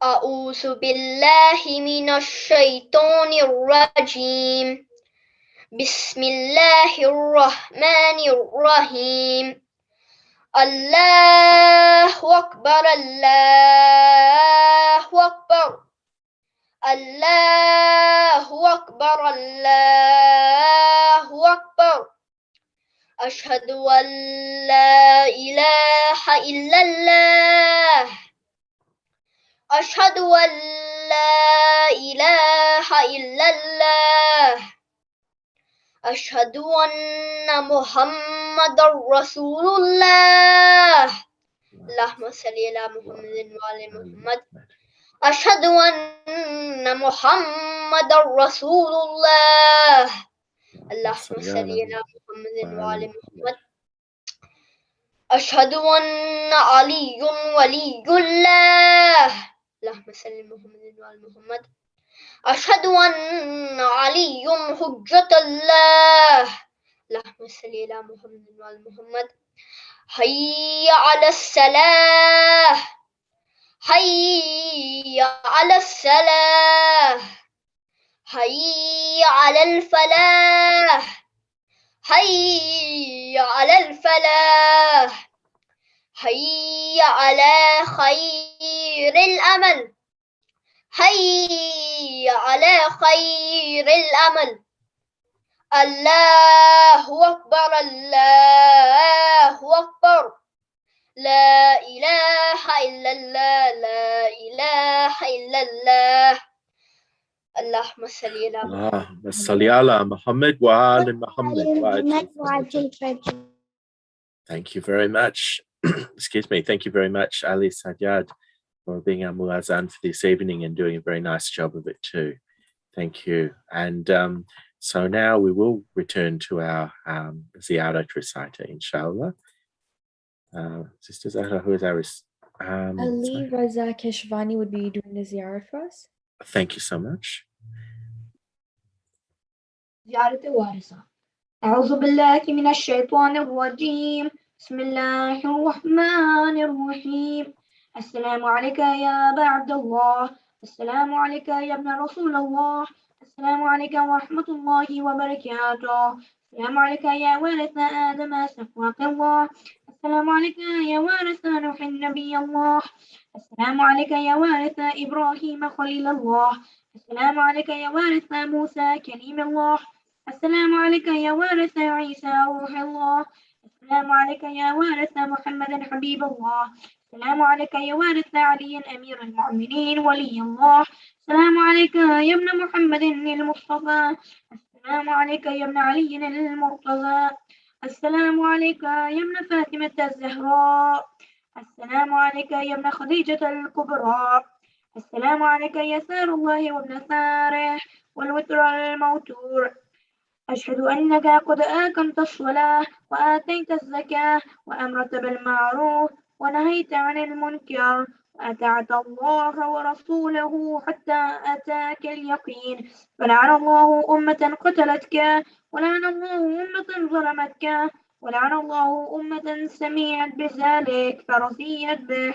أعوذ بالله من الشيطان الرجيم بسم الله الرحمن الرحيم الله أكبر الله أكبر الله أكبر الله أكبر أشهد أن لا إله إلا الله أشهد أن لا إله إلا الله أشهد أن محمد رسول الله اللهم صل على محمد وعلى محمد أشهد أن محمد رسول الله. اللهم صل على محمد وعلى محمد. أشهد أن علي ولي الله. اللهم صل على محمد وعلى محمد. أشهد أن علي حجة الله. اللهم صل على محمد وعلى محمد. حي على الصلاة. حي على الصلاة. حي على الفلاح. حي على الفلاح. حي على خير الأمل. حي على خير الأمل. الله أكبر الله أكبر. لا إله إلا الله لا إله إلا الله. اللهم صل على اللهم صل على محمد وعلى محمد. Thank you very much. Excuse me. Thank you very much, Ali Sadyad, for being our muazzin for this evening and doing a very nice job of it too. Thank you. And so now we will return to our Ziyarat reciter, inshallah. Sister Zahra, who is our Ali Raza Keshvani would be doing the ziyarat for us. Thank you so much. زيارة وارثة. أعوذ بالله من الشيطان الرجيم. بسم الله الرحمن الرحيم. السلام عليك يا أبا عبد الله. السلام عليك يا ابن رسول الله. السلام عليكم ورحمة الله وبركاته. السلام عليك يا وارث آدم صفوة الله. السلام عليك يا وارث نوح نبي الله. السلام عليك يا وارث إبراهيم خليل الله. السلام عليك يا وارث موسى كليم الله. السلام عليك يا وارث عيسى روح الله. السلام عليك يا وارث محمد حبيب الله. السلام عليك يا وارث علي أمير المؤمنين ولي الله. السلام عليك يا ابن محمد المصطفى. السلام عليك يا ابن علي المرتضى. السلام عليك يا ابن فاطمة الزهراء. السلام عليك يا ابن خديجة الكبرى. السلام عليك يا سار الله وابن ساره والوتر الموتور. أشهد أنك قد أقمت الصلاة وآتيت الزكاة وأمرت بالمعروف ونهيت عن المنكر وأطعت الله ورسوله حتى أتاك اليقين. فلعن الله أمة قتلتك ولعن الله أمة ظلمتك ولعن الله أمة سمعت بذلك فرضيت به.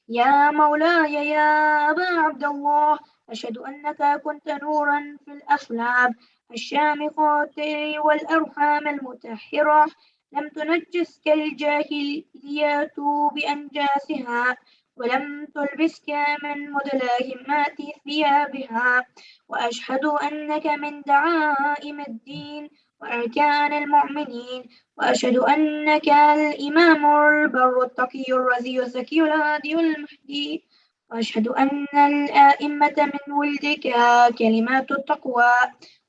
يا مولاي يا أبا عبد الله أشهد أنك كنت نورا في الأصلاب الشامخات والأرحام المتحرة لم تنجسك الجاهليات بأنجاسها ولم تلبسك من مدلاهمات ثيابها. وأشهد أنك من دعائم الدين وأركان المؤمنين. وأشهد أنك الإمام البر التقي الرزي الزكي الهادي المهدي. وأشهد أن الآئمة من ولدك كلمات التقوى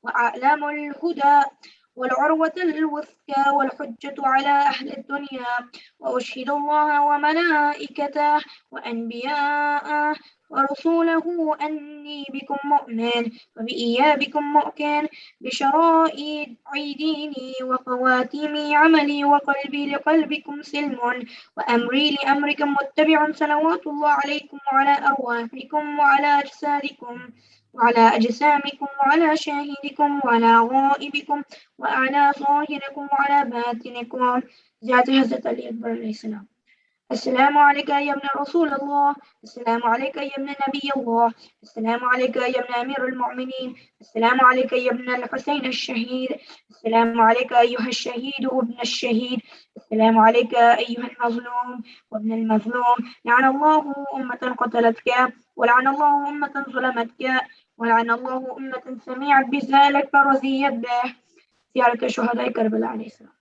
وأعلام الهدى والعروة الوثقى والحجة على أهل الدنيا. وأشهد الله وملائكته وأنبياءه ورسوله أني بكم مؤمن وبإيابكم مؤمن بشرائع ديني وخواتيم عملي وقلبي لقلبكم سلم وأمري لأمركم متبع. صلوات الله عليكم وعلى أرواحكم وعلى أجسادكم وعلى أجسامكم وعلى شاهدكم وعلى غائبكم وعلى ظاهركم وعلى باطنكم. زيادة حضرة علي أكبر عليه السلام. السلام عليك يا ابن رسول الله. السلام عليك يا ابن نبي الله. السلام عليك يا ابن أمير المؤمنين. السلام عليك يا ابن الحسين الشهيد. السلام عليك أيها الشهيد وابن الشهيد. السلام عليك أيها المظلوم وابن المظلوم. لعن الله أمة قتلتك ولعن الله أمة ظلمتك ولعن الله أمة سمعت بذلك فرضيت به. زيارة شهداء كربلاء عليه السلام.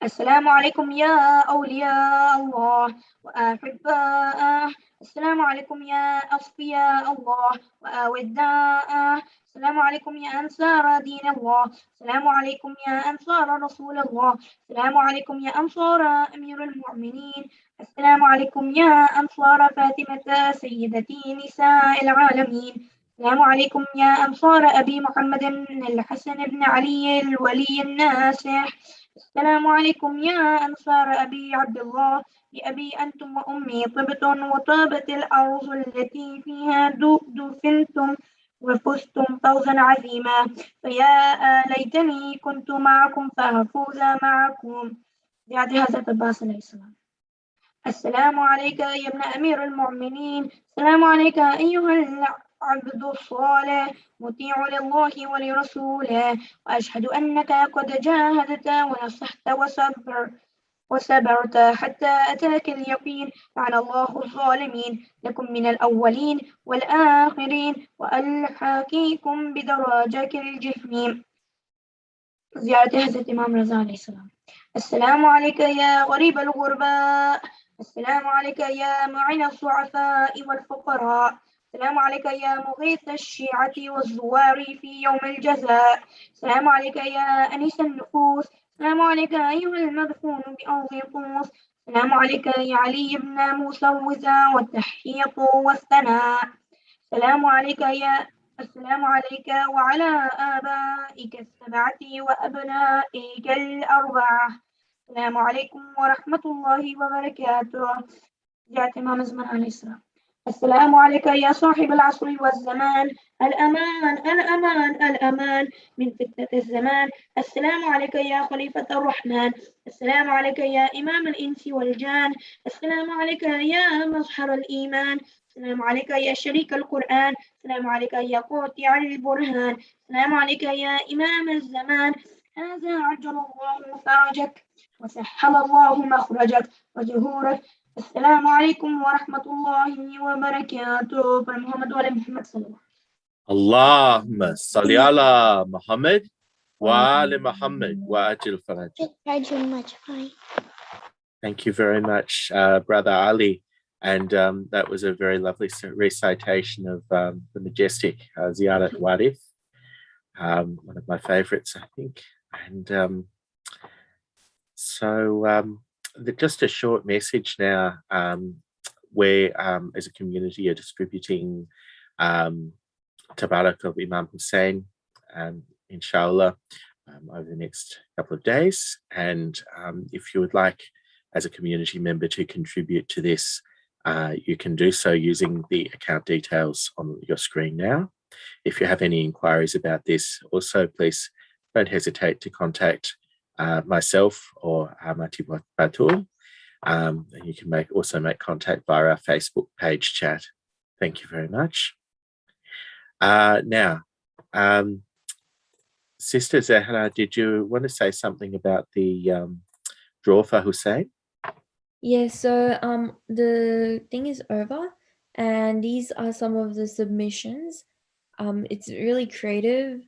السلام عليكم يا أولياء الله وأحباءه. السلام عليكم يا أصفياء الله وأوداءه. السلام عليكم يا أنصار دين الله. السلام عليكم يا أنصار رسول الله. السلام عليكم يا أنصار أمير المؤمنين. السلام عليكم يا أنصار فاطمة سيدتي نساء العالمين. السلام عليكم يا أنصار أبي محمد الحسن بن علي الولي الناصح. السلام عليكم يا أنصار أبي عبد الله. بأبي أنتم وأمي طبتم وطابت الأرض التي فيها دفنتم وفزتم فوزا عظيما. فيا ليتني كنت معكم فأفوز معكم. بعد هذا عباس عليه السلام. السلام عليك يا ابن أمير المؤمنين. السلام عليك أيها العبد الصالح مطيع لله ولرسوله. وأشهد أنك قد جاهدت ونصحت وصبرت حتى أتاك اليقين. لعن الله الظالمين. لكم من الأولين والآخرين وألحقكم بدراجات الجحيم. زيارة حضرة إمام رضا عليه السلام. السلام عليك يا غريب الغرباء. السلام عليك يا معين الضعفاء والفقراء. السلام عليك يا مغيث الشيعة والزوار في يوم الجزاء. السلام عليك يا أنيس النفوس. السلام عليك أيها المدفون بأرض القوس. السلام عليك يا علي بن موسى الوزا والتحية والثناء. السلام عليك يا السلام عليك وعلى آبائك السبعة وأبنائك الأربعة. السلام عليكم ورحمة الله وبركاته. جاءت إمام الزمان عليه السلام. السلام عليك يا صاحب العصر والزمان. الأمان الأمان الأمان من فتنة الزمان. السلام عليك يا خليفة الرحمن. السلام عليك يا إمام الإنس والجان. السلام عليك يا مظهر الإيمان. السلام عليك يا شريك القرآن. السلام عليك يا قاطع البرهان. السلام عليك يا إمام الزمان. هذا عجل الله فرجك وسهل الله مخرجك وظهورك. السلام عليكم ورحمة الله وبركاته. محمد وآل محمد صلى الله عليه وسلم. اللهم صل على محمد وآل محمد وأجل fridge. Thank you very much, Brother Ali. And that was a very lovely recitation of the majestic Ziyarat Warif, one of my favorites, I think. And just a short message now, where as a community are distributing Tabarak of Imam Hussein, inshallah, over the next couple of days. And if you would like, as a community member, to contribute to this, you can do so using the account details on your screen now. If you have any inquiries about this, also please don't hesitate to contact myself or Amati Batul. And you can also make contact via our Facebook page chat. Thank you very much. Now, Sister Zahra, did you want to say something about the draw for Hussein? Yes, so the thing is over, and these are some of the submissions. It's really creative.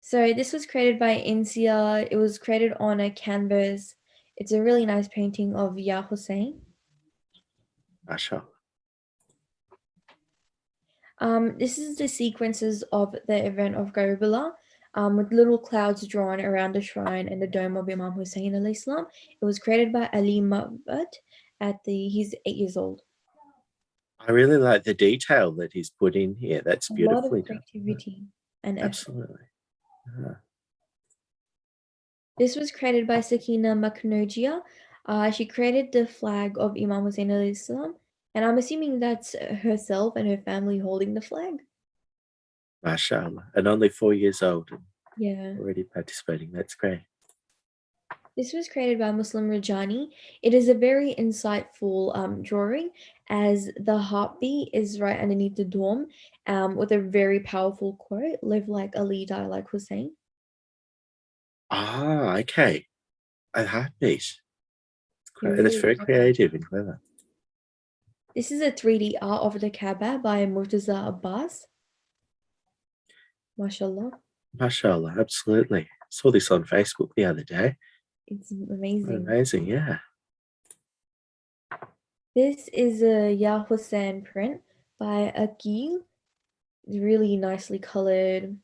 So this was created by Insia. It was created on a canvas. It's a really nice painting of Ya Hussein. Mashallah. This is the sequences of the event of Karbala, with little clouds drawn around the shrine and the dome of Imam Hussein alayhi salam. It was created by Ali Mabbat he's 8 years old. I really like the detail that he's put in here. That's beautifully done. A lot of creativity and effort. Absolutely. Yeah. This was created by Sakina Maknojia. She created the flag of Imam Hussein alayhi salam, and I'm assuming that's herself and her family holding the flag. Mashallah. And only 4 years old. Yeah. Already participating. That's great. This was created by Muslim Rajani. It is a very insightful drawing, as the heartbeat is right underneath the dome, with a very powerful quote, "Live like Ali, die like Hussein." Ah, okay. A heartbeat. It's very creative and clever. This is a 3D art of the Kaaba by Murtaza Abbas. Mashallah. Mashallah, absolutely. Saw this on Facebook the other day. It's amazing. Amazing, yeah. This is a Ya Hussein print by Akil. It's really nicely colored.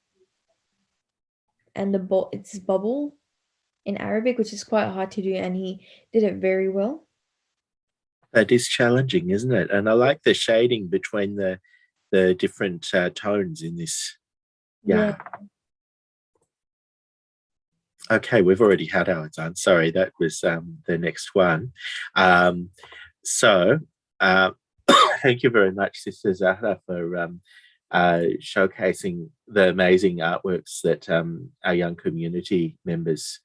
And it's bubble in Arabic, which is quite hard to do, and he did it very well. That is challenging, isn't it? And I like the shading between the different tones in this. Yeah. Okay, we've already had our time. Sorry, that was the next one. So thank you very much, Sister Zahra, for showcasing the amazing artworks that our young community members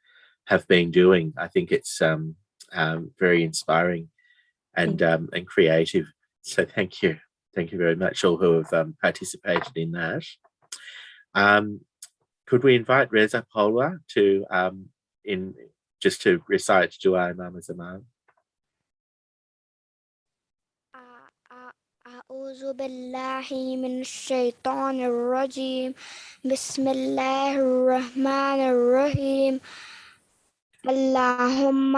have been doing. I think it's very inspiring and creative. So thank you very much, all who have participated in that. Could we invite Reza Polwa to just to recite Dua Imam Zaman? أعوذ بالله من الشيطان الرجيم بسم الله الرحمن الرحيم اللهم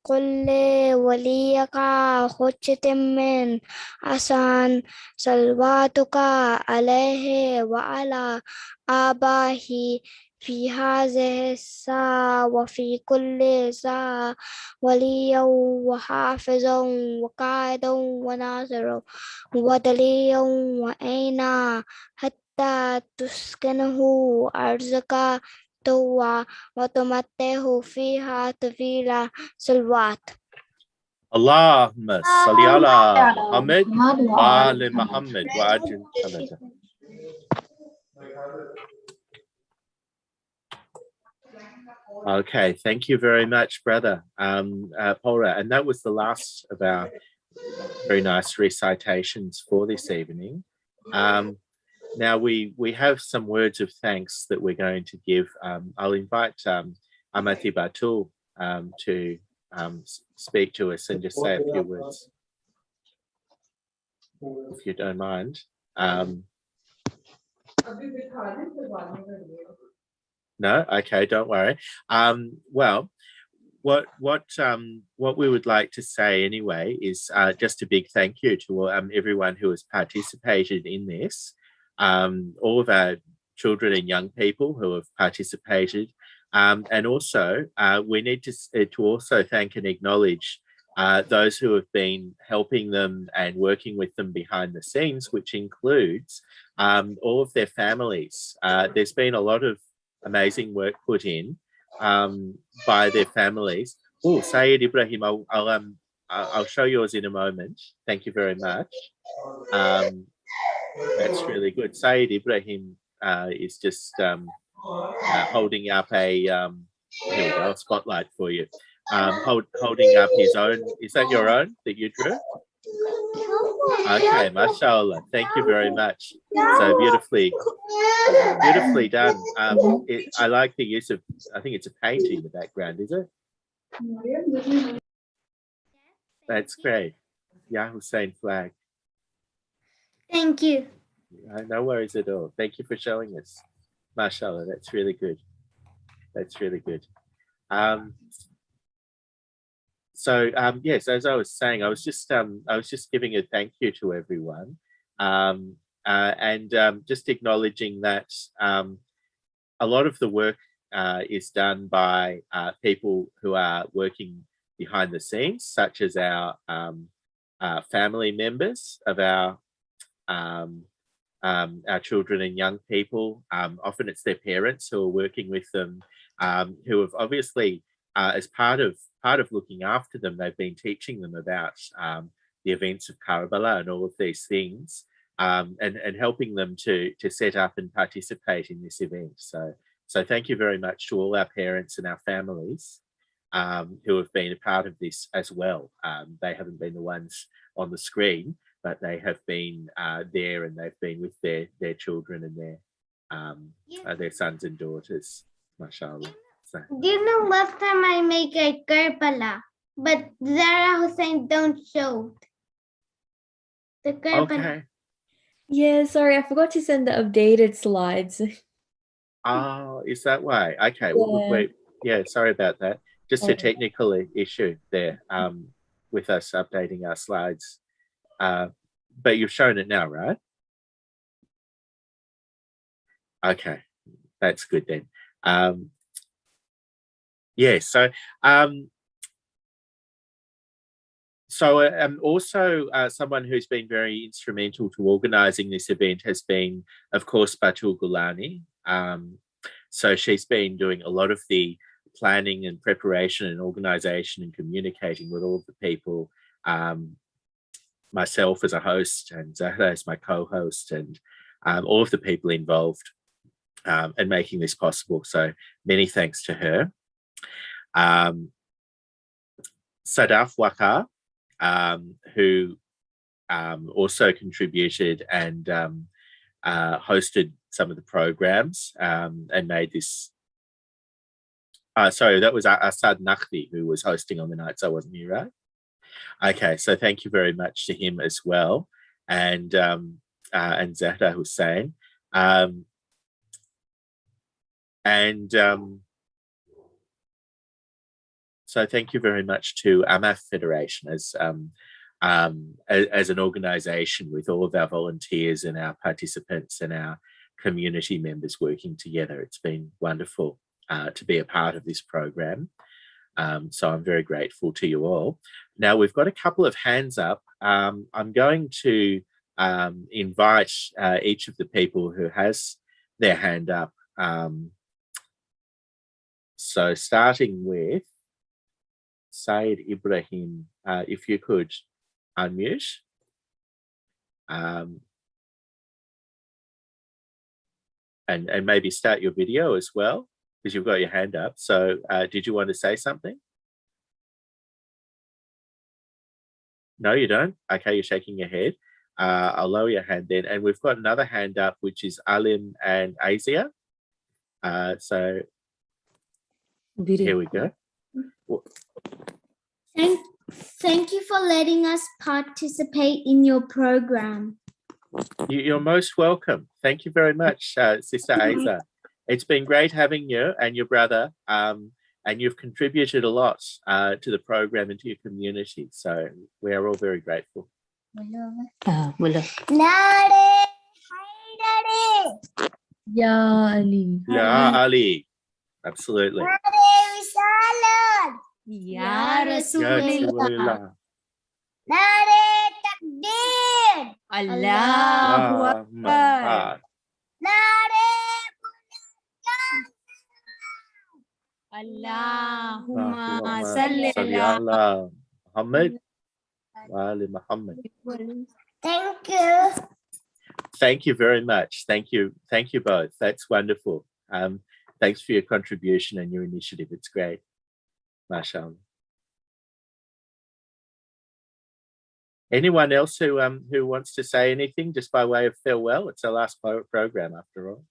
قل لوليك حجة من حسن صلواتك عليه وعلى آبائه في هذه الساعة وفي كل ساعة وليا وحافظا وقائدا وناصرا ودليلا وعينا حتى تسكنه أرزقا توا وتمتعه فيها طويل صلوات. اللهم صل على محمد وآل محمد وعجل ثبته. Okay, thank you very much, brother Polra. And that was the last of our very nice recitations for this evening. Now we have some words of thanks that we're going to give. I'll invite Amati Batul to speak to us and just say a few words, if you don't mind. No, okay, don't worry. Well, what we would like to say anyway is just a big thank you to everyone who has participated in this. All of our children and young people who have participated, and also we need to also thank and acknowledge those who have been helping them and working with them behind the scenes, which includes all of their families. There's been a lot of amazing work put in by their families. Oh, Sayed Ibrahim, I'll show yours in a moment. Thank you very much. That's really good. Sayed Ibrahim is just holding up a here we go, a spotlight for you. Holding up his own. Is that your own that you drew? Okay, mashallah. Thank you very much. So beautifully done. I like the use of, I think it's a painting in the background, is it? That's great. Ya Hussein flag. Thank you. No worries at all. Thank you for showing us. Mashallah, that's really good. That's really good. So yes, as I was saying, I was just giving a thank you to everyone, and just acknowledging that a lot of the work is done by people who are working behind the scenes, such as our family members of our children and young people. Often it's their parents who are working with them, who have obviously, as part of looking after them, they've been teaching them about the events of Karbala and all of these things, and helping them to set up and participate in this event. So thank you very much to all our parents and our families who have been a part of this as well. They haven't been the ones on the screen, but they have been there, and they've been with their children and their sons and daughters, mashallah. So. Do you know last time I make a Karbala, but Zara Hussein don't show the Karbala. Okay. Yeah, sorry, I forgot to send the updated slides. Oh, is that why? Okay. Well, wait. Yeah, sorry about that. Just a technical issue there with us updating our slides. But you've shown it now, right? Okay, that's good then. Yeah, so also someone who's been very instrumental to organising this event has been, of course, Batul Gulani. So she's been doing a lot of the planning and preparation and organisation and communicating with all of the people, myself as a host and Zahra as my co-host, and all of the people involved and making this possible. So many thanks to her. Sadaf Waka, who also contributed and hosted some of the programs and made this. Sorry, that was Asad Nakhdi who was hosting on the nights I wasn't here, right? Okay, so thank you very much to him as well, and Zahra Hussain, so thank you very much to AMAF Federation as an organisation with all of our volunteers and our participants and our community members working together. It's been wonderful to be a part of this program. So I'm very grateful to you all. Now we've got a couple of hands up. I'm going to invite each of the people who has their hand up. So starting with Said Ibrahim, if you could unmute. And maybe start your video as well, because you've got your hand up. So did you want to say something? No, you don't? Okay, you're shaking your head. I'll lower your hand then. And we've got another hand up, which is Alim and Asia. So here we go. Thank you for letting us participate in your program. You're most welcome. Thank you very much, Sister Aiza. It's been great having you and your brother, and you've contributed a lot to the program and to your community. So we are all very grateful. Ya Ali. Ya Ali. Absolutely. Ya Rasulullah. Nare takbir. Allahu Akbar. Nare Allahumma salli ala Muhammad wa ali Muhammad. Thank you. Thank you very much. Thank you both. That's wonderful. Thanks for your contribution and your initiative. It's great. MashaAllah. Anyone else who wants to say anything just by way of farewell? It's our last program after all.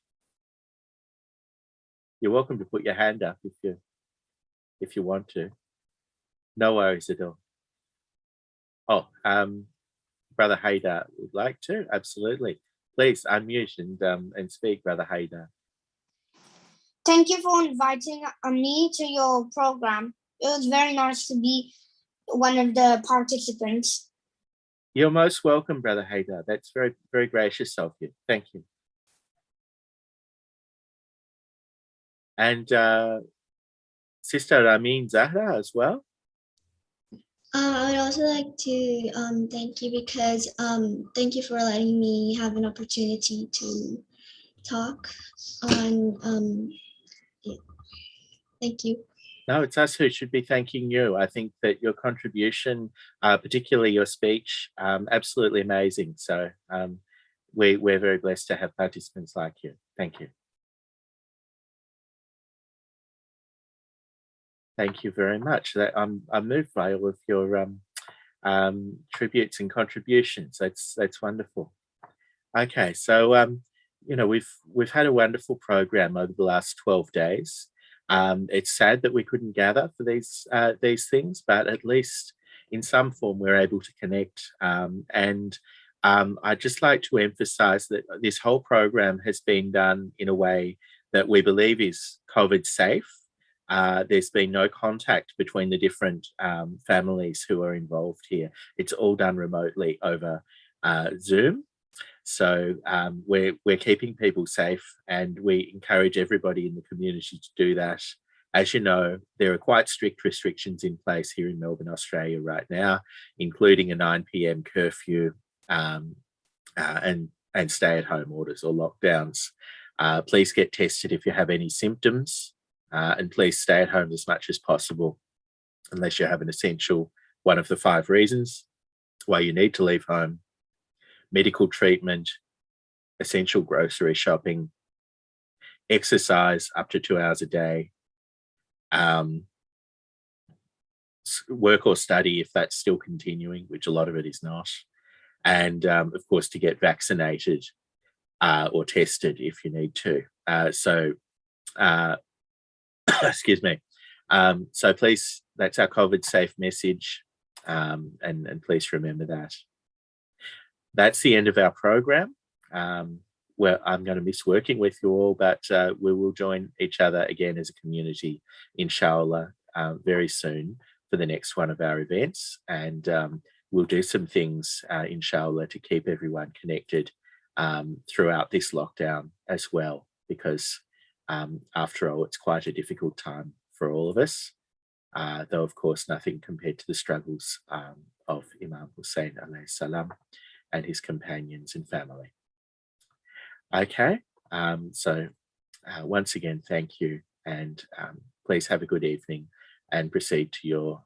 You're welcome to put your hand up if you want to. No worries at all. Oh, Brother Haydar would like to. Absolutely. Please unmute and speak, Brother Haydar. Thank you for inviting me to your program. It was very nice to be one of the participants. You're most welcome, Brother Haydar. That's very, very gracious of you. Thank you. And Sister Amin Zahra as well. I would also like to thank you because thank you for letting me have an opportunity to talk on. Yeah. Thank you. No, it's us who should be thanking you. I think that your contribution, particularly your speech, absolutely amazing. So we're very blessed to have participants like you. Thank you. Thank you very much. I'm moved by all of your tributes and contributions. That's wonderful. Okay, so you know, we've had a wonderful program over the last 12 days. It's sad that we couldn't gather for these things, but at least in some form we're able to connect. And I'd just like to emphasize that this whole program has been done in a way that we believe is COVID safe. There's been no contact between the different families who are involved here. It's all done remotely over Zoom. So we're keeping people safe, and we encourage everybody in the community to do that. As you know, there are quite strict restrictions in place here in Melbourne, Australia right now, including a 9 p.m. curfew and stay-at-home orders or lockdowns. Please get tested if you have any symptoms, and please stay at home as much as possible unless you have an essential one of the 5 reasons why you need to leave home: medical treatment, essential grocery shopping, exercise up to 2 hours a day, work or study if that's still continuing, which a lot of it is not, and of course to get vaccinated or tested if you need to. Excuse me. So please, that's our COVID safe message, and please remember that. That's the end of our program. Well, I'm going to miss working with you all, but we will join each other again as a community, inshallah, very soon for the next one of our events. And we'll do some things, inshallah, to keep everyone connected throughout this lockdown as well, because after all, it's quite a difficult time for all of us, though, of course, nothing compared to the struggles of Imam Hussein alayhi salam and his companions and family. Okay, so once again, thank you, and please have a good evening and proceed to your